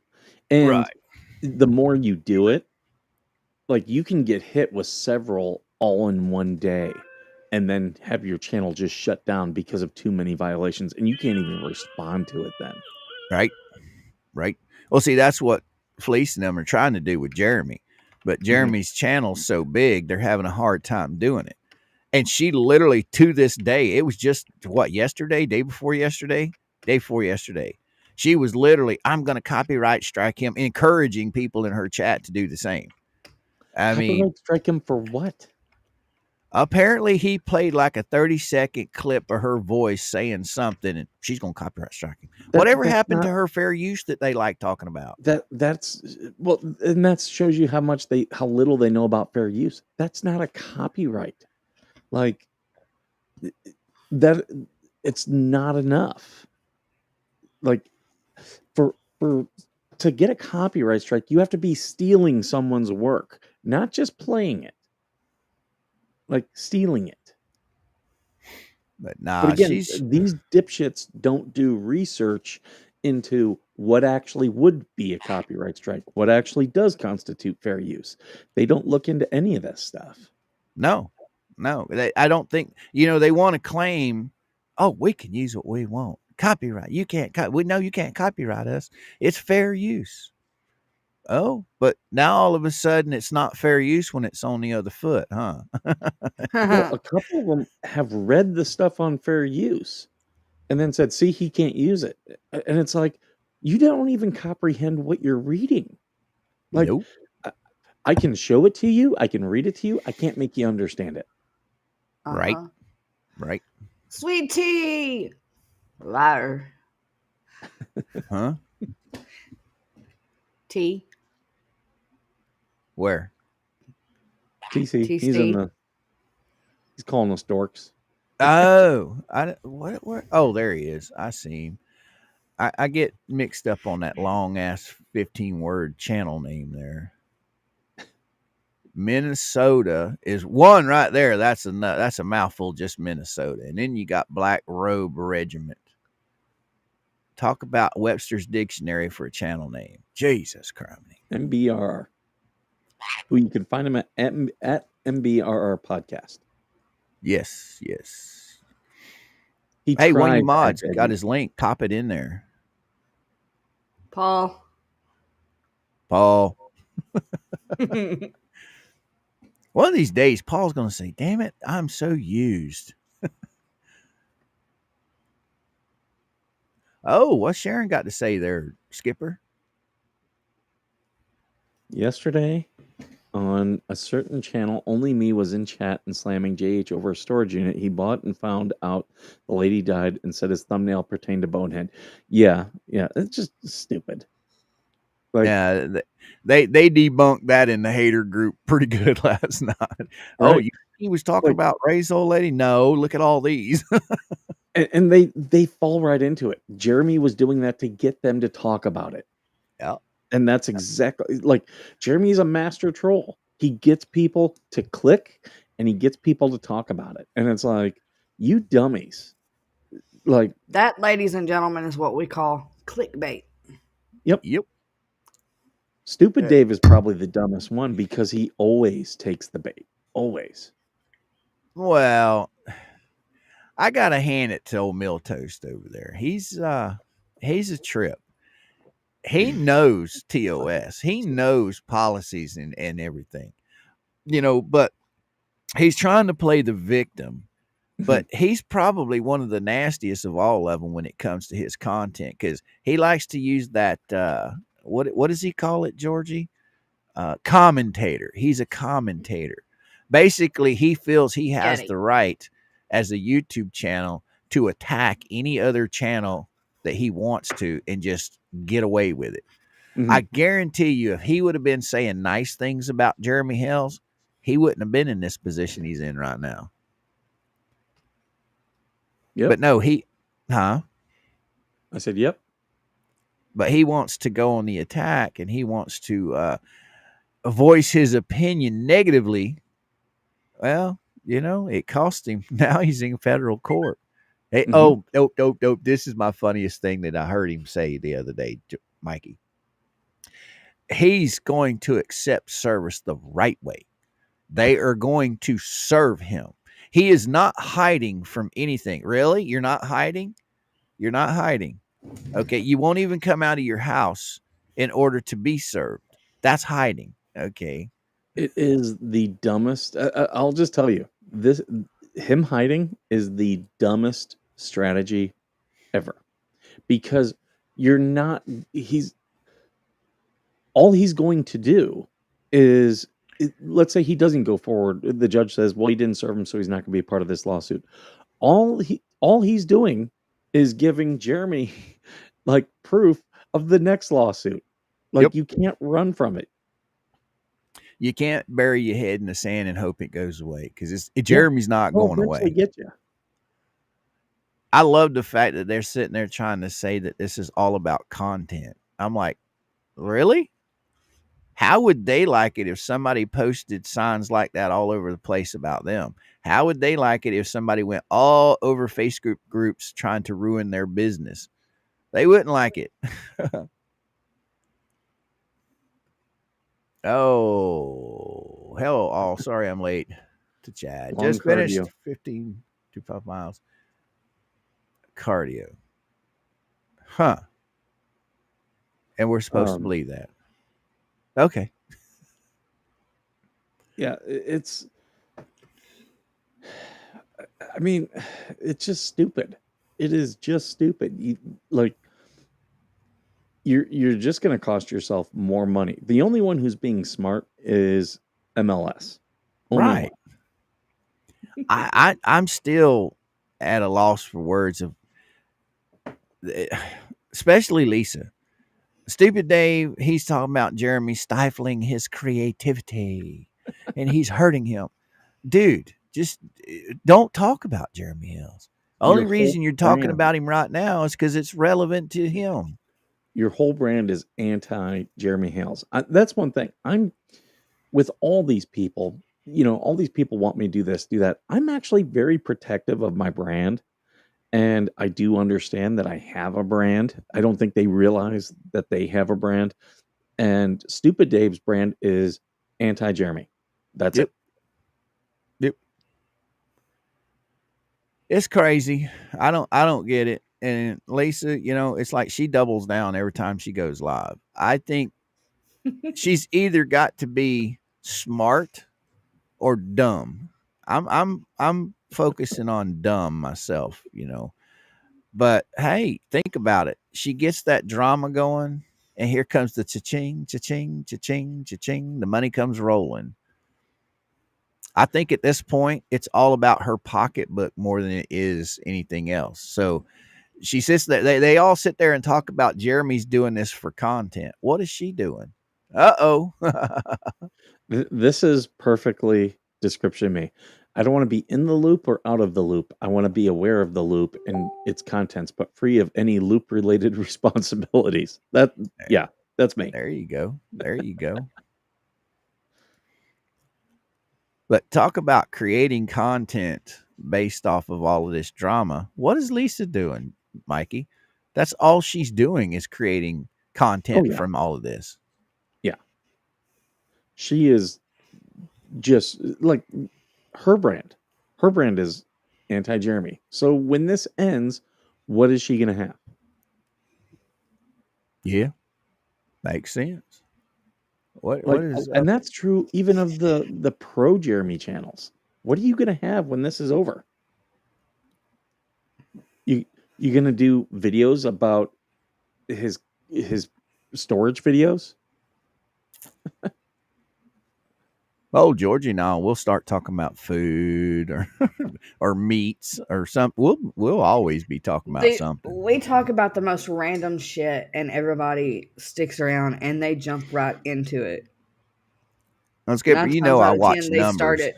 And Right. the more you do it, like you can get hit with several all in one day and then have your channel just shut down because of too many violations and you can't even respond to it then. Right. Right. Well, see, that's what Fleece and them are trying to do with Jeremy. But Jeremy's channel's so big, they're having a hard time doing it. And she literally, to this day, it was just what, yesterday, day before yesterday, she was literally, I'm going to copyright strike him, encouraging people in her chat to do the same. I mean, Copyright strike him for what? apparently he played like a 30-second clip of her voice saying something, and she's going to copyright strike him. Whatever That's happened not to her fair use that they like talking about? that's well, and that shows you how little they know about fair use. That's not a copyright. Like that, it's not enough. Like for to get a copyright strike, you have to be stealing someone's work, not just playing it. Like stealing it. But But nah, again, she's these dipshits don't do research into what actually would be a copyright strike, what actually does constitute fair use. They don't look into any of this stuff. no. I don't think they want to claim, oh, we can use what we want. Copyright. You can't. We know you can't copyright us. It's fair use. Oh, but now all of a sudden it's not fair use when it's on the other foot, huh? Well, a couple of them have read the stuff on fair use and then said, see, he can't use it. And it's like, you don't even comprehend what you're reading. Like, Nope. I can show it to you, I can read it to you, I can't make you understand it. Right. Uh-huh. Right. Sweet tea. Liar. Huh? Tea. Where? TC, he's calling us dorks. Oh, what? Where? Oh, there he is. I see him. I get mixed up on that long ass 15-word channel name there. Minnesota is one right there. That's a mouthful, just Minnesota. And then you got Black Robe Regiment. Talk about Webster's Dictionary for a channel name. Jesus Christ. MBRR, who you can find him at MBRR podcast. Yes, yes. He Hey, one of you tried to add mods got Betty. his link. Pop it in there. Paul. Paul. One of these days, Paul's going to say, damn it, I'm so used. Oh, what's Sharon got to say there, Skipper? Yesterday on a certain channel, only me was in chat and slamming JH over a storage unit he bought and found out the lady died and said his thumbnail pertained to Bonehead. Yeah, it's just stupid. Like, Yeah, they debunked that in the hater group pretty good last night. Oh, right? he was talking Like, about Ray's old lady? No, look at all these. and they fall right into it. Jeremy was doing that to get them to talk about it. Yeah. And that's exactly like Jeremy's a master troll. He gets people to click and he gets people to talk about it. And it's like, you dummies. Like, That, ladies and gentlemen, is what we call clickbait. yep. Yep. Stupid Dave is probably the dumbest one because he always takes the bait. Always. Well, I gotta hand it to old Miltoast over there. He's a trip. He knows TOS. He knows policies and everything. But he's trying to play the victim. But he's probably one of the nastiest of all of them when it comes to his content because he likes to use that. What does he call it, Georgie? Commentator. He's a commentator. Basically, he feels he has the right as a YouTube channel to attack any other channel that he wants to and just get away with it. I guarantee you, if he would have been saying nice things about Jeremy Hells, he wouldn't have been in this position he's in right now. Yep. But no, I said, yep. But he wants to go on the attack and he wants to voice his opinion negatively. Well, it cost him. Now he's in federal court. Hey, nope. This is my funniest thing that I heard him say the other day, Mikey. He's going to accept service the right way. They are going to serve him. He is not hiding from anything. Really? You're not hiding? You're not hiding. Okay. You won't even come out of your house in order to be served. That's hiding. Okay. It is the dumbest. I'll just tell you him hiding is the dumbest strategy ever because all he's going to do is, let's say he doesn't go forward. The judge says, well, he didn't serve him, so he's not going to be a part of this lawsuit. All he's doing is giving Jeremy like proof of the next lawsuit. Like, you can't run from it. You can't bury your head in the sand and hope it goes away because Jeremy's not going away. Get you. I love the fact that they're sitting there trying to say that this is all about content. I'm like, really? How would they like it if somebody posted signs like that all over the place about them? How would they like it if somebody went all over Facebook groups trying to ruin their business? They wouldn't like it. Oh, hello. Oh, sorry I'm late to chat. Long Just finished cardio. 15 to 5 miles. Cardio. Huh. And we're supposed to believe that. Okay. Yeah, it's it's just stupid. It is just stupid. you're just going to cost yourself more money. The only one who's being smart is MLS. Only one. Right. I'm still at a loss for words of, especially Lisa. Stupid Dave, he's talking about Jeremy stifling his creativity and he's hurting him. Dude, just don't talk about Jeremy Hills. Your Only whole reason you're talking brand, about him right now is because it's relevant to him. your whole brand is anti Jeremy Hales. That's one thing. I'm with all these people. All these people want me to do this, do that. I'm actually very protective of my brand. And I do understand that I have a brand. I don't think they realize that they have a brand. And Stupid Dave's brand is anti Jeremy. That's Yep. it. Yep. It's crazy. I don't get it. And Lisa, it's like she doubles down every time she goes live. I think she's either got to be smart or dumb. I'm focusing on dumb myself. But hey, think about it. She gets that drama going, and here comes the cha-ching, cha-ching, cha-ching, cha-ching. The money comes rolling. I think at this point, it's all about her pocketbook more than it is anything else. So she sits there. They all sit there and talk about Jeremy's doing this for content. What is she doing? Uh-oh. This is perfectly description of me. I don't want to be in the loop or out of the loop. I want to be aware of the loop and its contents, but free of any loop related responsibilities. Yeah, that's me. There you go. There you go. But talk about creating content based off of all of this drama. What is Lisa doing, Mikey? That's all she's doing is creating Oh, content yeah. from all of this. Yeah. She is just like her brand. Her brand is anti Jeremy. So when this ends, what is she going to have? Yeah, makes sense. What Like, is and that's true even of the pro Jeremy channels. What are you going to have when this is over? You going to do videos about his storage videos? Georgie and I we'll start talking about food or or meats or something. We'll always be talking about something. We talk about the most random shit, and everybody sticks around and they jump right into it. Let's get 9 you times know I out of watch 10, they start numbers.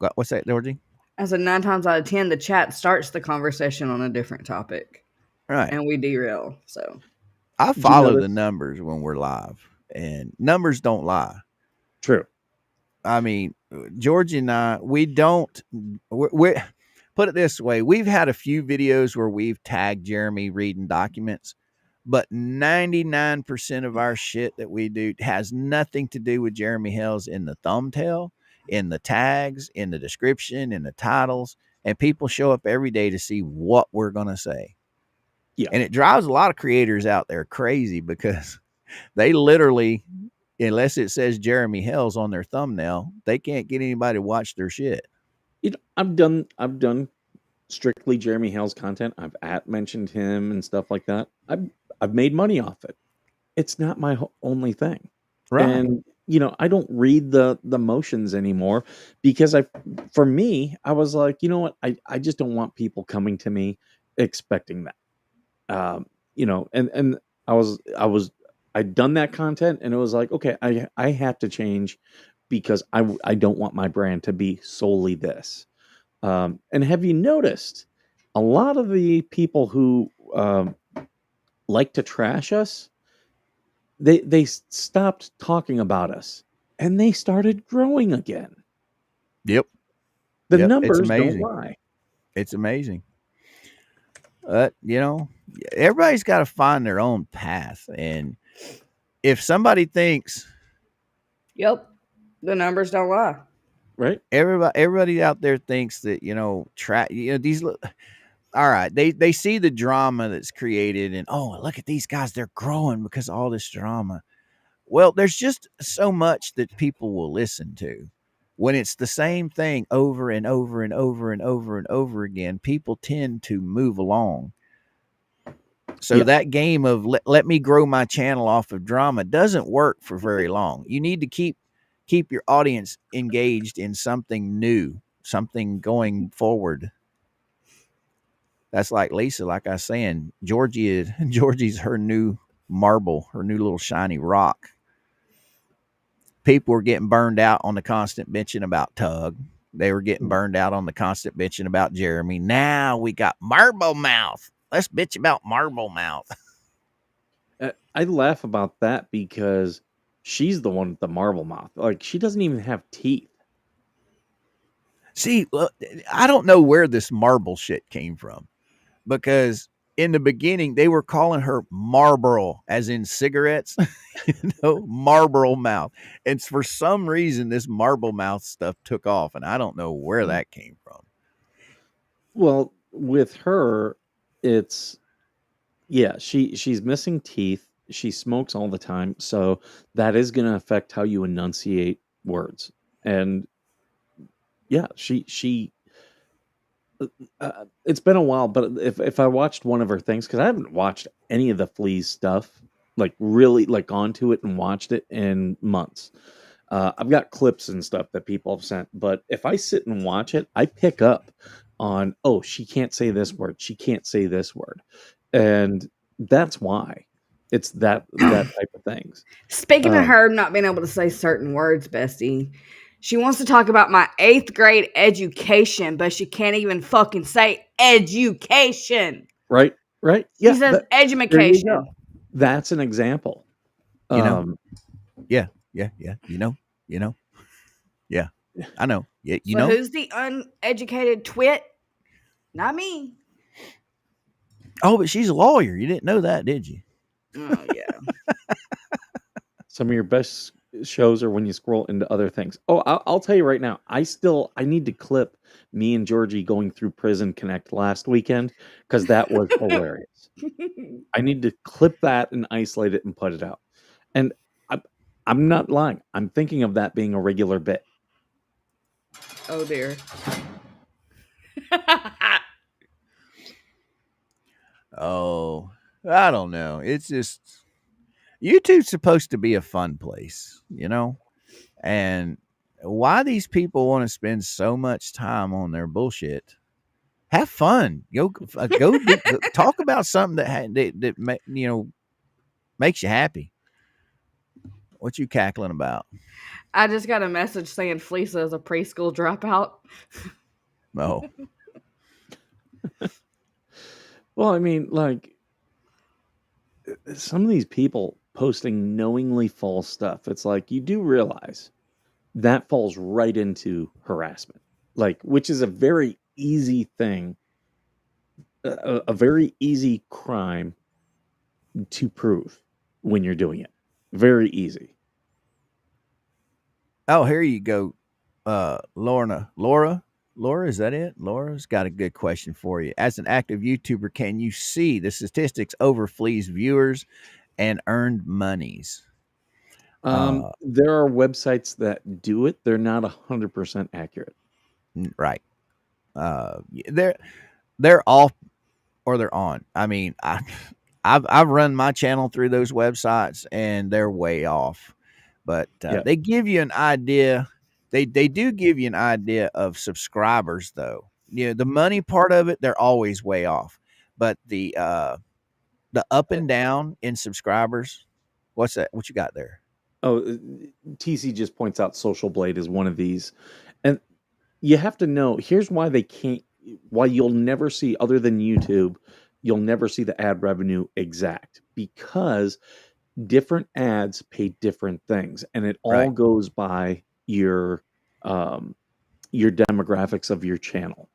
it. What's that, Georgie? As a 9 times out of 10, the chat starts the conversation on a different topic, Right. and we derail. So I Did you follow the notice? numbers when we're live, and numbers don't lie. True. I mean, Georgie and I, we don't. We put it this way: we've had a few videos where we've tagged Jeremy reading documents, but 99% of our shit that we do has nothing to do with Jeremy Hells in the thumbtail, in the tags, in the description, in the titles, and people show up every day to see what we're gonna say. Yeah. And it drives a lot of creators out there crazy because they literally, unless it says Jeremy Hells on their thumbnail, they can't get anybody to watch their shit. I've done strictly Jeremy Hale's content. I've mentioned him and stuff like that. I've made money off it. It's not my only thing. Right. And I don't read the motions anymore because for me, I was like, you know what? I just don't want people coming to me expecting that. And I'd done that content and it was like, okay, I have to change because I don't want my brand to be solely this. And have you noticed a lot of the people who like to trash us, they stopped talking about us and they started growing again. Yep. The Yep. It's numbers don't amazing. lie. It's amazing. You know, everybody's got to find their own path. And if somebody thinks yep, the numbers don't lie. Right? everybody out there thinks that, all right, they see the drama that's created and oh, look at these guys, they're growing because of all this drama. Well, there's just so much that people will listen to. When it's the same thing over and over and over and over and over again, people tend to move along. So that game of let me grow my channel off of drama doesn't work for very long. You need to keep your audience engaged in something new, something going forward. That's like Lisa, like I was saying, Georgie's her new marble, her new little shiny rock. People were getting burned out on the constant bitching about Tug. They were getting burned out on the constant bitching about Jeremy. Now we got Marble Mouth. Let's bitch about Marble Mouth. I laugh about that because she's the one with the marble mouth. Like, she doesn't even have teeth. See, I don't know where this marble shit came from, because in the beginning they were calling her Marlboro, as in cigarettes, Marlboro Mouth. And for some reason, this Marble Mouth stuff took off, and I don't know where that came from. Well, with her, it's she's missing teeth. She smokes all the time, so that is going to affect how you enunciate words. And yeah, she it's been a while, but if I watched one of her things, because I haven't watched any of the Fleas stuff, like really like onto it and watched it in months. I've got clips and stuff that people have sent, but if I sit and watch it, I pick up on, oh, she can't say this word, she can't say this word, and that's why it's that type of things. Speaking of her not being able to say certain words, Bestie, she wants to talk about my 8th grade education, but she can't even fucking say education. Right, She yeah. says There you go. education. That's an example. Yeah. Yeah. I know. Yeah. So who's the uneducated twit? Not me. Oh, but she's a lawyer. You didn't know that, did you? Oh yeah. Some of your best shows are when you scroll into other things. Oh, I'll tell you right now. I need to clip me and Georgie going through Prison Connect last weekend because that was hilarious. I need to clip that and isolate it and put it out. And I'm not lying. I'm thinking of that being a regular bit. Oh dear. Oh, I don't know. It's just YouTube's supposed to be a fun place, And why these people want to spend so much time on their bullshit? Have fun. Go talk about something that makes you happy. What you cackling about? I just got a message saying Fleesa is a preschool dropout. Oh, Well, I mean, like some of these people posting knowingly false stuff. It's like you do realize that falls right into harassment, like which is a very easy thing, a very easy crime to prove when you're doing it. Very easy. oh, here you go, Laura, is that it? Laura's got a good question for you. As an active YouTuber, can you see the statistics over Flea's viewers and earned monies? There are websites that do it. They're not 100% accurate. Right. They're off or they're on. I mean, I've run my channel through those websites and they're way off, but they give you an idea. They do give you an idea of subscribers, though. The money part of it, they're always way off, but the up and down in subscribers, what's that? What you got there? Oh, TC just points out Social Blade is one of these. And you have to know, here's why they can't, why you'll never see, other than YouTube, you'll never see the ad revenue exact, because different ads pay different things, and it all Right. goes by your demographics of your channel.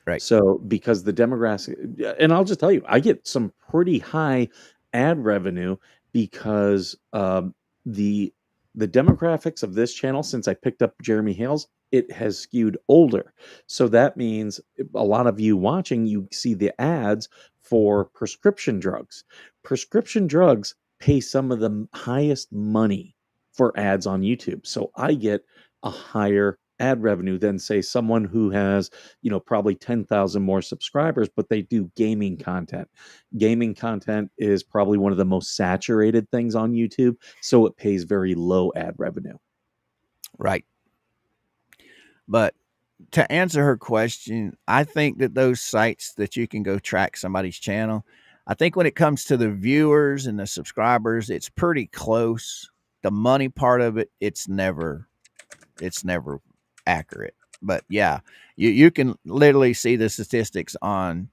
Right. So because the demographic, and I'll just tell you, I get some pretty high ad revenue because the the demographics of this channel, since I picked up Jeremy Hales, it has skewed older. So that means a lot of you watching, you see the ads for prescription drugs. Prescription drugs pay some of the highest money for ads on YouTube. So I get a higher ad revenue than say someone who has, probably 10,000 more subscribers, but they do gaming content. Gaming content is probably one of the most saturated things on YouTube, so it pays very low ad revenue. Right. But to answer her question, I think that those sites that you can go track somebody's channel, I think when it comes to the viewers and the subscribers, it's pretty close. The money part of it, it's never accurate. But yeah, you can literally see the statistics on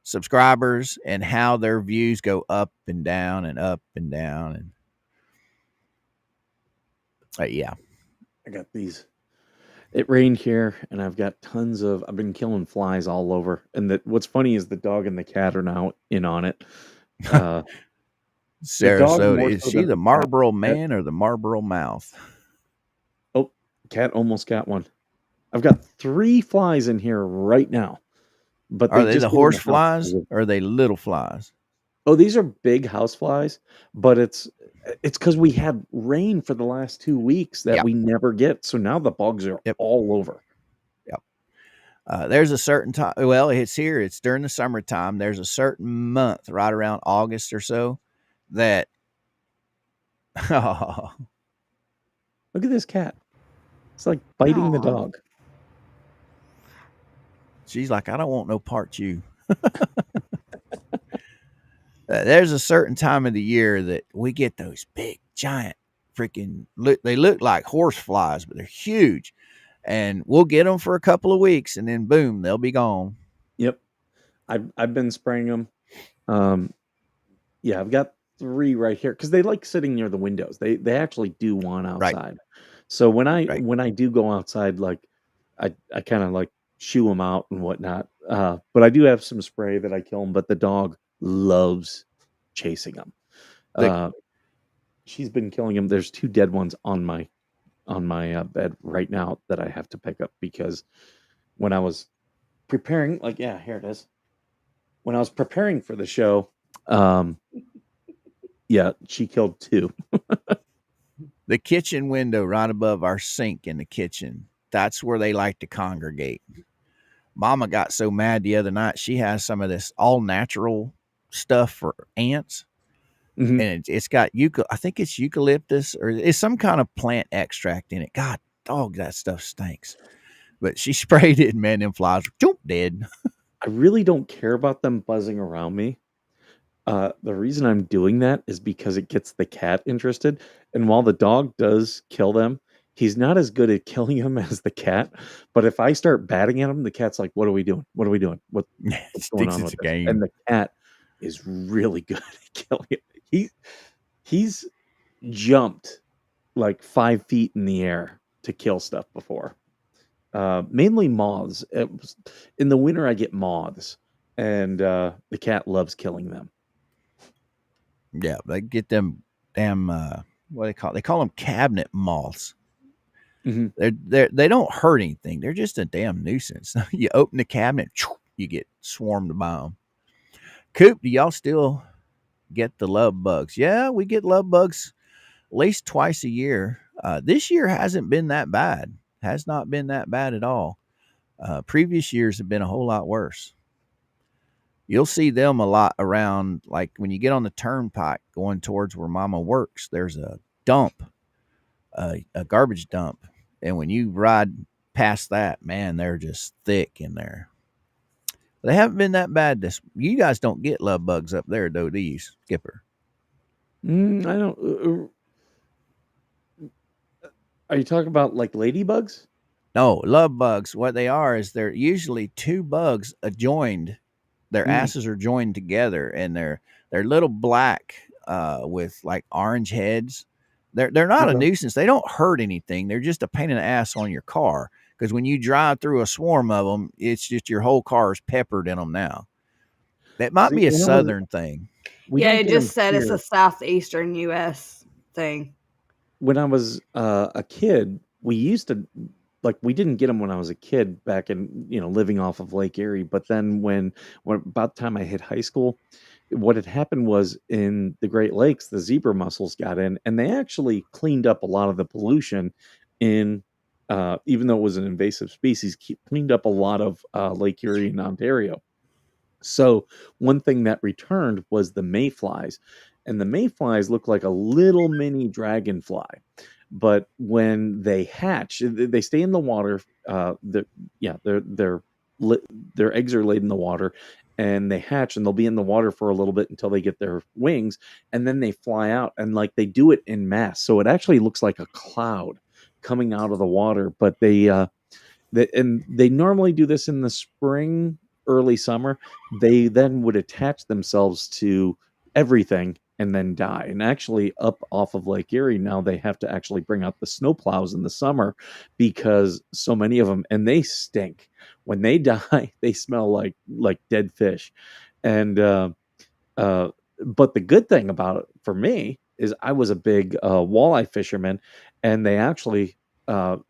subscribers and how their views go up and down and up and down. And yeah. I got these. It rained here, and I've been killing flies all over. And what's funny is the dog and the cat are now in on it. Uh, the dog Sarasota, more is so she than the the cat. Marlboro Cat- man or the Marlboro mouth? Oh, cat almost got one. I've got 3 flies in here right now, but Are they they just the get in horse the house. flies or are they little flies? Oh, these are big house flies, but it's because we had rain for the last 2 weeks that Yep. we never get. So now the bugs are Yep. all over. Yep. There's a certain time. Well, it's here. It's during the summertime. There's a certain month, right around August or so, that. Oh, Look at this cat. It's like biting the Aw. dog. she's like, I don't want no part you. There's a certain time of the year that we get those big, giant, freaking. They look like horse flies, but they're huge, and we'll get them for a couple of weeks, and then boom, they'll be gone. Yep. I've been spraying them. Um, yeah, I've got 3 right here because they like sitting near the windows. They actually do want Right. outside. So when I Right. when I do go outside, like I kind of like shoo them out and whatnot. But I do have some spray that I kill them. But the dog loves chasing them. The She's been killing them. There's 2 dead ones on my bed right now that I have to pick up because when I was preparing, like, yeah, here it is. When I was preparing for the show, um, yeah, she killed 2. the kitchen window right above our sink in the kitchen. That's where they like to congregate. Mama got so mad the other night. She has some of this all natural stuff for ants, Mhm. and it's got I think it's eucalyptus or it's some kind of plant extract in it. God, dog, that stuff stinks. But she sprayed it, and man, them flies were dead. I really don't care about them buzzing around me. The reason I'm doing that is because it gets the cat interested. And while the dog does kill them, he's not as good at killing them as the cat. But if I start batting at him, the cat's like, "What are we doing? What are we doing? What's going Thinks on it's with a this?" And game. the cat is really good at killing it. He's jumped like 5 feet in the air to kill stuff before. Mainly moths. In the winter, I get moths, and the cat loves killing them. Yeah, they get them damn what they call them cabinet moths. Mhm. They don't hurt anything. They're just a damn nuisance. You open the cabinet, you get swarmed by them. Coop, do y'all still get the love bugs? Yeah, we get love bugs at least twice a year. This year hasn't been that bad. Has not been that bad at all. Previous years have been a whole lot worse. You'll see them a lot around, like when you get on the turnpike going towards where Mama works. There's a dump, a garbage dump, and when you ride past that, man, they're just thick in there. They haven't been that bad. You guys don't get love bugs up there, though, do you, Skipper? I don't. Are you talking about like ladybugs? No, love bugs. What they are is they're usually two bugs joined. Their Mm, asses are joined together, and they're little black with like orange heads. They're not a okay. nuisance. They don't hurt anything. They're just a pain in the ass on your car because when you drive through a swarm of them, it's just your whole car is peppered in them now. That might See, be a southern thing. we Yeah, don't it get them just said it's a here. southeastern U.S. thing. When I was a kid, we used to like we didn't get them when I was a kid back in living off of Lake Erie. But then when about the time I hit high school, what had happened was in the Great Lakes, the zebra mussels got in, and they actually cleaned up a lot of the pollution in even though it was an invasive species, cleaned up a lot of Lake Erie and Ontario. So one thing that returned was the mayflies, and the mayflies look like a little mini dragonfly. But when they hatch, they stay in the water. Yeah, their eggs are laid in the water, and they hatch, and they'll be in the water for a little bit until they get their wings, and then they fly out, and like they do it in mass, so it actually looks like a cloud coming out of the water. But they normally do this in the spring, early summer. They then would attach themselves to everything and then die. And actually, up off of Lake Erie now, they have to actually bring out the snowplows in the summer because so many of them, and they stink. When they die, they smell like dead fish. And uh, but the good thing about it for me is I was a big walleye fisherman, and they actually,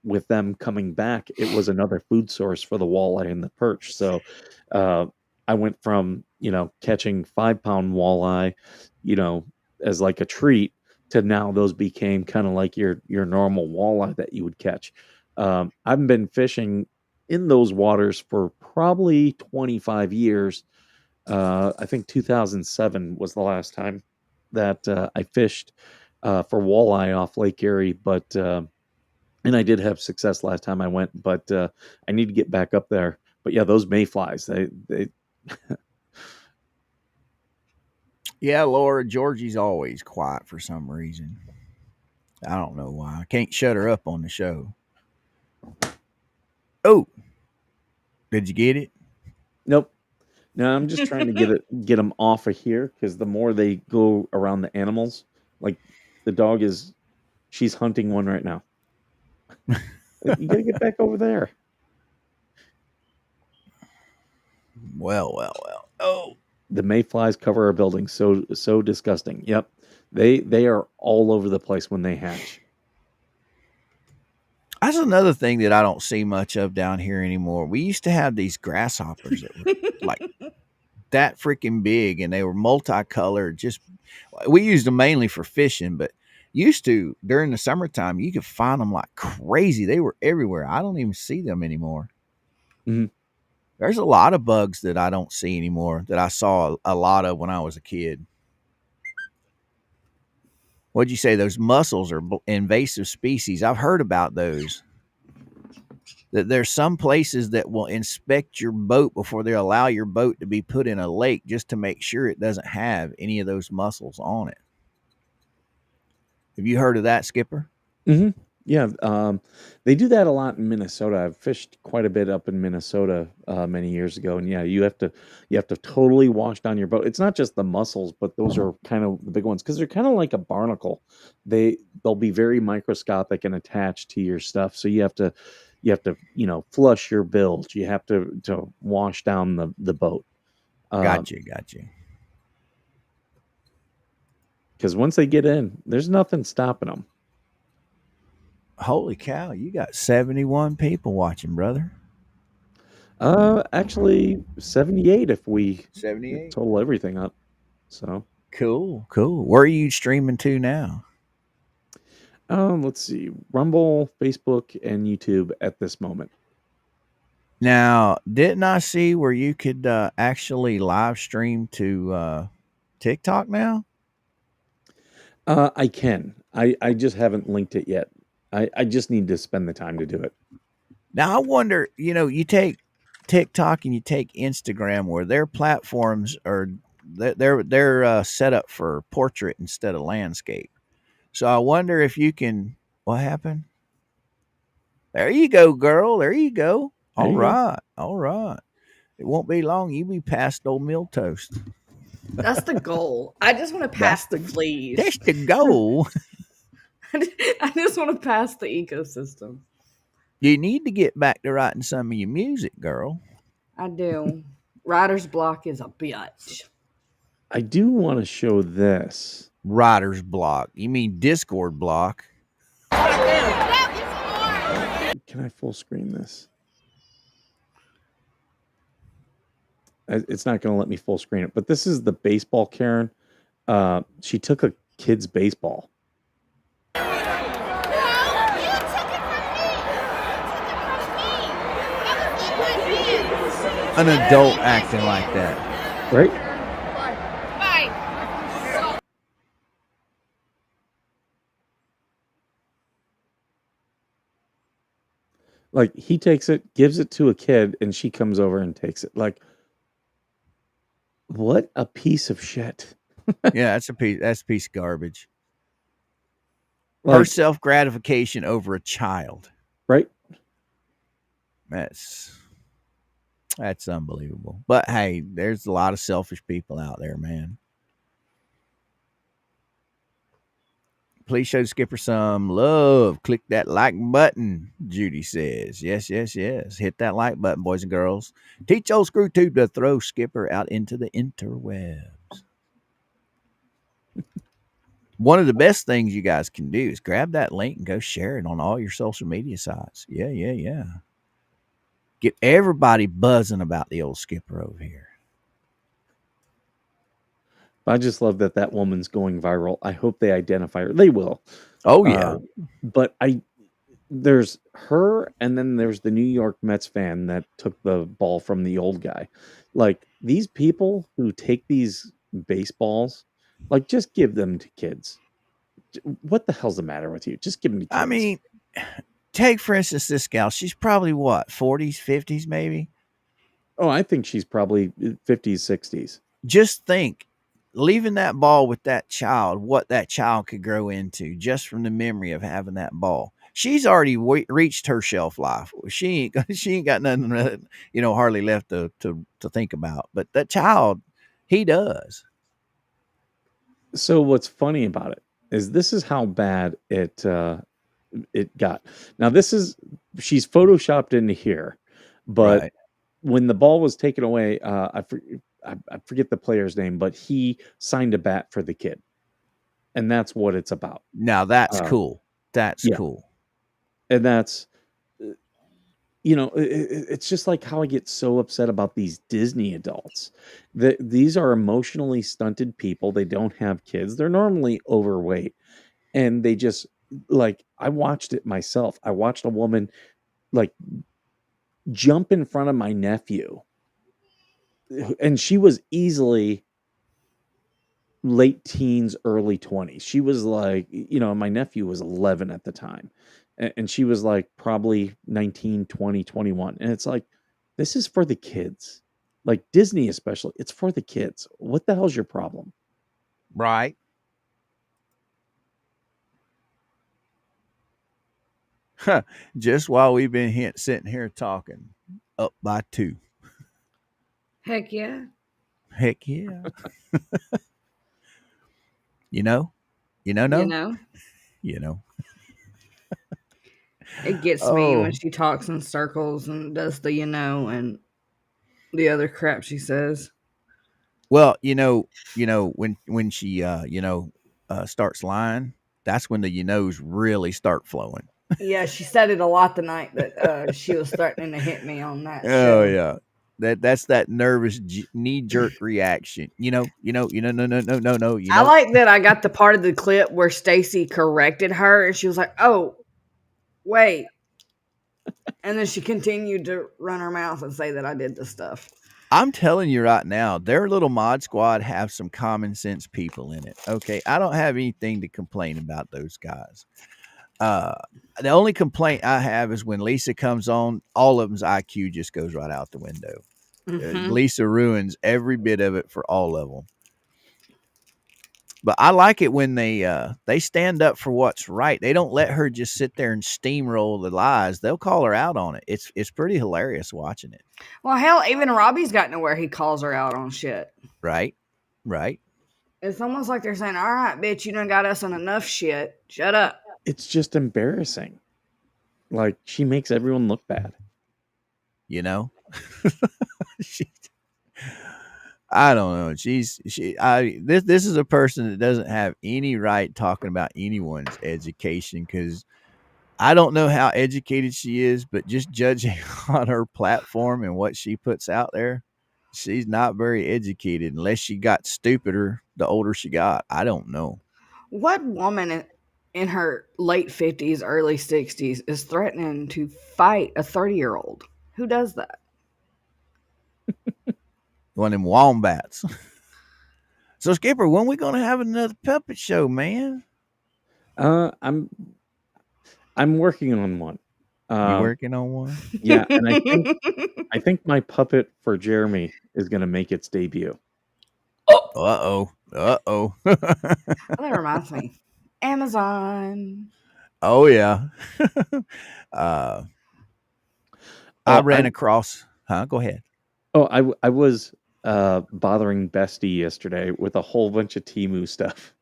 with them coming back, it was another food source for the walleye and the perch. So uh, I went from catching 5 pound walleye, you know, as like a treat to now those became kind of like your normal walleye that you would catch. I've been fishing in those waters for probably 25 years. I think 2007 was the last time that I fished for walleye off Lake Erie, but and I did have success last time I went, but I need to get back up there. But yeah, those mayflies, they Yeah, Laura, Georgie's always quiet for some reason. I don't know why. I can't shut her up on the show. Oh, did you get it? nope. No, I'm just trying to get them off of here because the more they go around the animals, like the dog she's hunting one right now. You gotta get back over there. Well. Oh, The mayflies cover our building so disgusting. Yep. They are all over the place when they hatch. that's another thing that I don't see much of down here anymore. We used to have these grasshoppers that were like that freaking big, and they were multicolored. Just we used them mainly for fishing, but used to during the summertime you could find them like crazy. They were everywhere. I don't even see them anymore. Mhm. There's a lot of bugs that I don't see anymore that I saw a lot of when I was a kid. What'd you say? Those mussels are invasive species. I've heard about those. That there's some places that will inspect your boat before they allow your boat to be put in a lake just to make sure it doesn't have any of those mussels on it. Have you heard of that, Skipper? Hmm. Yeah, they do that a lot in Minnesota. I've fished quite a bit up in Minnesota many years ago, and yeah, you have to totally wash down your boat. It's not just the mussels, but those are kind of the big ones because they're kind of like a barnacle. They'll be very microscopic and attached to your stuff, so you have to flush your bilge. You have to wash down the boat. Gotcha. Because once they get in, there's nothing stopping them. Holy cow, you got 71 people watching, brother. Actually, 78 if we 78. total everything up. So, Cool. Where are you streaming to now? let's see, Rumble, Facebook, and YouTube at this moment. Now, didn't I see where you could actually live stream to TikTok now? I can. I just haven't linked it yet. I just need to spend the time to do it. Now, I wonder, you take TikTok and you take Instagram, where their platforms are they're set up for portrait instead of landscape. So I wonder if you can. What happened? There you go, girl. There you go. There All you go. right, all right. It won't be long. You'll be past old meal toast. That's the goal. I just want to pass the fleas. That's the goal. I just want to pass the ecosystem. You need to get back to writing some of your music, girl. I do. Writer's block is a bitch. I do want to show this. Writer's block. You mean Discord block? Can I full screen this? It's not going to let me full screen it, but this is the baseball Karen. She took a kid's baseball. an adult acting like that. right? Like he takes it, gives it to a kid, and she comes over and takes it. Like, what a piece of shit. Yeah, that's a piece of garbage. Her Like, self gratification over a child. right? That's unbelievable. But hey, there's a lot of selfish people out there, man. Please show Skipper some love. Click that like button, Judy says. Yes, yes, yes. Hit that like button, boys and girls. Teach old screw tube to throw Skipper out into the interwebs. One of the best things you guys can do is grab that link and go share it on all your social media sites. Yeah, yeah, yeah. Get everybody buzzing about the old Skipper over here. I just love that that woman's going viral. I hope they identify her. They will. Oh, yeah. But there's her, and then there's the New York Mets fan that took the ball from the old guy. Like these people who take these baseballs, like just give them to kids. What the hell's the matter with you? Just give them to kids. I mean, take for instance this gal. She's probably what, 40s, 50s, maybe? Oh, I think she's probably 50s, 60s. Just think, leaving that ball with that child, what that child could grow into just from the memory of having that ball. She's already reached her shelf life. She ain't got nothing, hardly left to think about. But that child, he does. So what's funny about it is this is how bad it got. Now she's photoshopped into here, but Right. when the ball was taken away, I forget the player's name, but he signed a bat for the kid, and that's what it's about. Now that's Uh, cool. That's yeah, cool. and that's it's just like how I get so upset about these Disney adults. That these are emotionally stunted people. They don't have kids. They're normally overweight, and they just like I watched it myself. I watched a woman like jump in front of my nephew, and she was easily late teens, early 20s. She was like, my nephew was 11 at the time. And she was like probably 19, 20, 21. And it's like, this is for the kids. Like Disney, especially, it's for the kids. What the hell's your problem? Right. Just while we've been sitting here talking, up by 2. Heck yeah. Heck yeah. You know? No? You know, You know. it gets me when Oh. she talks in circles and does the and the other crap she says. Well, when she starts lying, that's when the knows really start flowing. Yeah, she said it a lot the night that she was threatening to hit me on that Oh show. yeah. That's that nervous knee jerk reaction. No, no. I like that I got the part of the clip where Stacy corrected her and she was like, "Oh, wait." And then she continued to run her mouth and say that I did the stuff. I'm telling you right now, their little mod squad have some common sense people in it. Okay, I don't have anything to complain about those guys. The only complaint I have is when Lisa comes on, all of them's IQ just goes right out the window. Lisa ruins every bit of it for all of them. But I like it when they stand up for what's right. They don't let her just sit there and steamroll the lies. They'll call her out on it. It's pretty hilarious watching it. Well, hell, even Robbie's gotten to where he calls her out on shit. Right. It's almost like they're saying, "All right, bitch, you done got us in enough shit. Shut up." It's just embarrassing. Like she makes everyone look bad. She, I don't know. This is a person that doesn't have any right talking about anyone's education because I don't know how educated she is, but just judging on her platform and what she puts out there, she's not very educated unless she got stupider the older she got. I don't know. What woman in her late 50s, early 60s is threatening to fight a 30-year-old? Who does that? One of them wombats. So, Skipper, when we gonna have another puppet show, man? I'm working on one. You working on one? Yeah, and I think my puppet for Jeremy is gonna make its debut. Uh oh. That reminds me. Amazon. Oh yeah. uh, I Oh, ran across. Huh? Go ahead. I was bothering Bestie yesterday with a whole bunch of Temu stuff.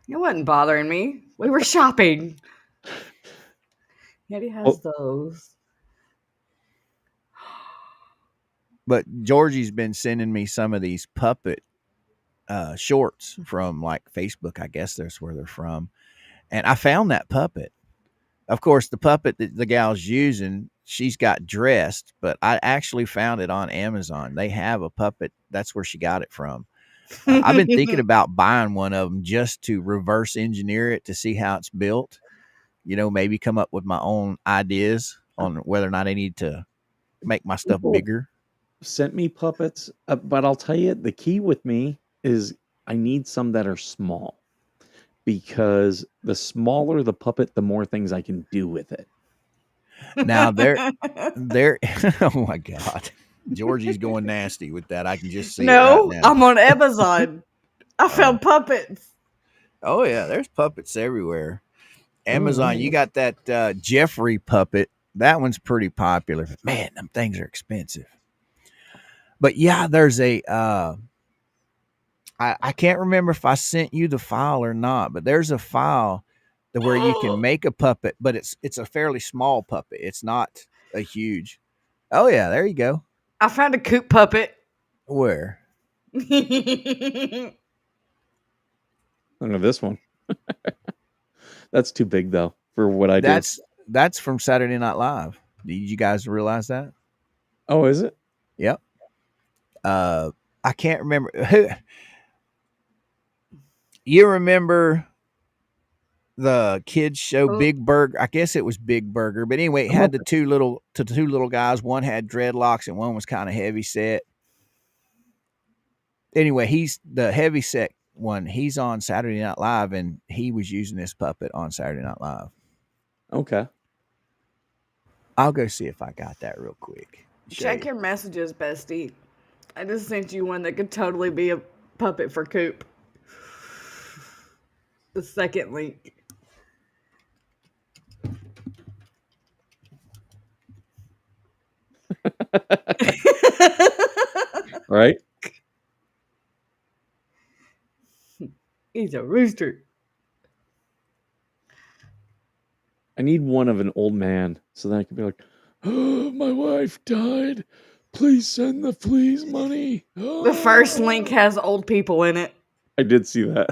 It wasn't bothering me. We were shopping. Yet he has Oh, those. But Georgie's been sending me some of these puppet shorts from like Facebook. I guess that's where they're from. And I found that puppet. Of course, the puppet that the gal's using, she's got dressed, but I actually found it on Amazon. They have a puppet. That's where she got it from. I've been thinking about buying one of them just to reverse engineer it to see how it's built. You know, maybe come up with my own ideas on whether or not I need to make my stuff people bigger. sent me puppets, but I'll tell you, the key with me is I need some that are small, because the smaller the puppet, the more things I can do with it. Now they're oh my god. Georgie's going nasty with that. I can just see it right No, now. I'm on Amazon. I found puppets. Oh yeah, there's puppets everywhere. Amazon, you Alright. got that Jeffrey puppet. That one's pretty popular. But man, them things are expensive. But yeah, there's a I can't remember if I sent you the file or not, but there's a file that where you can make a puppet, but it's a fairly small puppet. It's not a huge. Oh yeah, there you go. I found a coop puppet. Where? That's Look at this one. That's too big though for what I do. That's from Saturday Night Live. Did you guys realize that? Oh, is it? Yep. I can't remember who. You remember the kids show Big Burger? I guess it was Big Burger, but anyway, it had the two little guys. One had dreadlocks and one was kind of heavy set. Anyway, he's the heavy set one. He's on Saturday Night Live, and he was using this puppet on Saturday Night Live. Okay. I'll go see if I got that real quick. Check your messages, bestie. I just sent you one that could totally be a puppet for Coop. The second link. Right? He's a rooster. I need one of an old man so that I can be like, oh, my wife died. Please send the fleas money. The first link has old people in it. I did see that.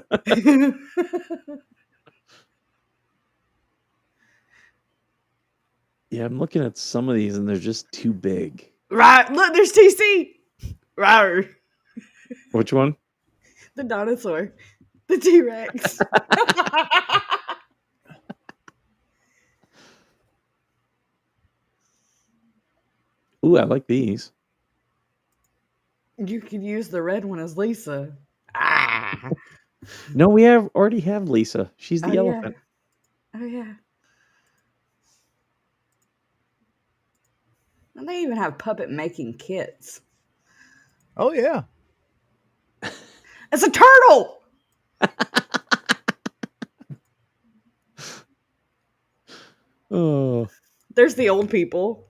Yeah, I'm looking at some of these and they're just too big. Right. Look, there's TC. Right. Which one? The dinosaur. The T-Rex. Ooh, I like these. You could use the red one as Lisa. Ah. No, we already have Lisa. She's the elephant. Yeah. Oh, yeah. And they even have puppet making kits. Oh yeah. It's a turtle. Oh, There's the old people.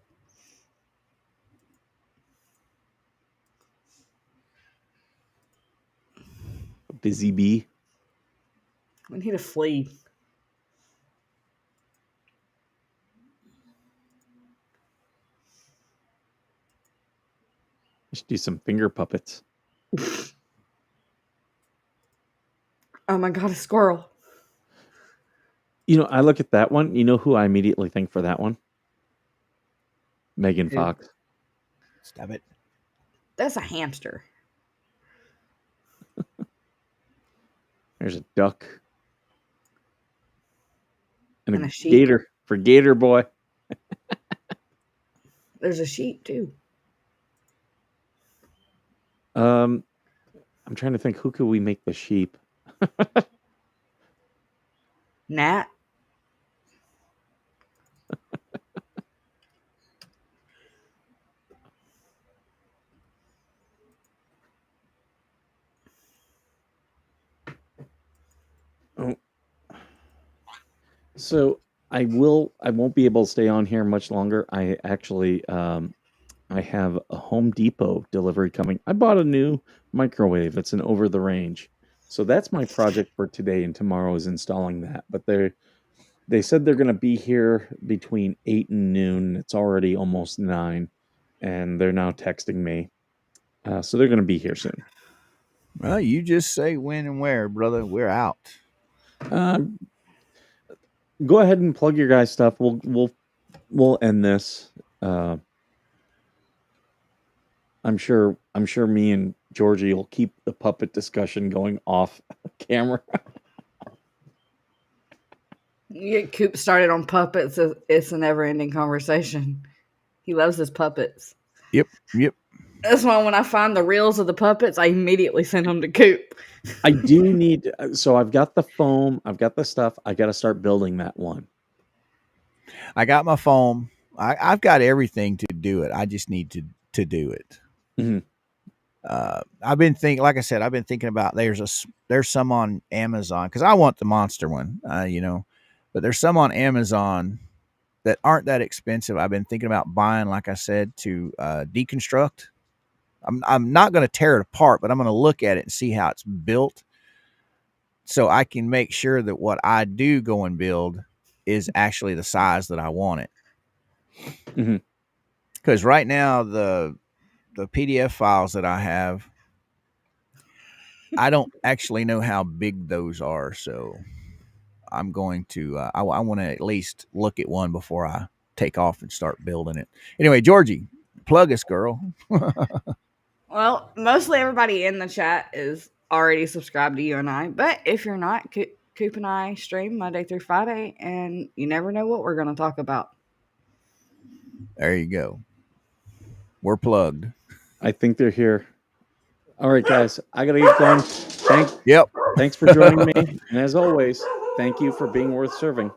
a busy bee. We need a flea. I should do some finger puppets. Oh my god, a squirrel. You know, I look at that one. You know who I immediately think for that one? Megan Who? Fox. Stop it. That's a hamster. There's a duck. And a a sheep. gator for Gator Boy. There's a sheep too. I'm trying to think, who could we make the sheep? Nat. Oh, so I won't be able to stay on here much longer. I actually I have a Home Depot delivery coming. I bought a new microwave. It's an over the range. So that's my project for today, and tomorrow is installing that. But they said they're going to be here between 8 and noon. It's already almost 9, and they're now texting me. So they're going to be here soon. Well, you just say when and where, brother. We're out. Go ahead and plug your guys' stuff. We'll end this. I'm sure me and Georgie will keep the puppet discussion going off camera. You get Coop started on puppets. It's a never-ending conversation. He loves his puppets. Yep. That's why when I find the reels of the puppets, I immediately send them to Coop. I do need. So I've got the foam. I've got the stuff. I got to start building that one. I got my foam. I've got everything to do it. I just need to do it. Mhm. I've been thinking, like I said, I've been thinking about there's some on Amazon because I want the monster one, but there's some on Amazon that aren't that expensive. I've been thinking about buying, like I said, to deconstruct. I'm not going to tear it apart, but I'm going to look at it and see how it's built, so I can make sure that what I do go and build is actually the size that I want it. Mhm. Because right now the PDF files that I have, I don't actually know how big those are, so I'm going to I want to at least look at one before I take off and start building it. Anyway, Georgie, plug us, girl. Well, mostly everybody in the chat is already subscribed to you and I, but if you're not, Coop and I stream Monday through Friday, and you never know what we're going to talk about. There you go. We're plugged. I think they're here. All right, guys. I gotta get going. Yep. Thanks for joining me, and as always, thank you for being worth serving.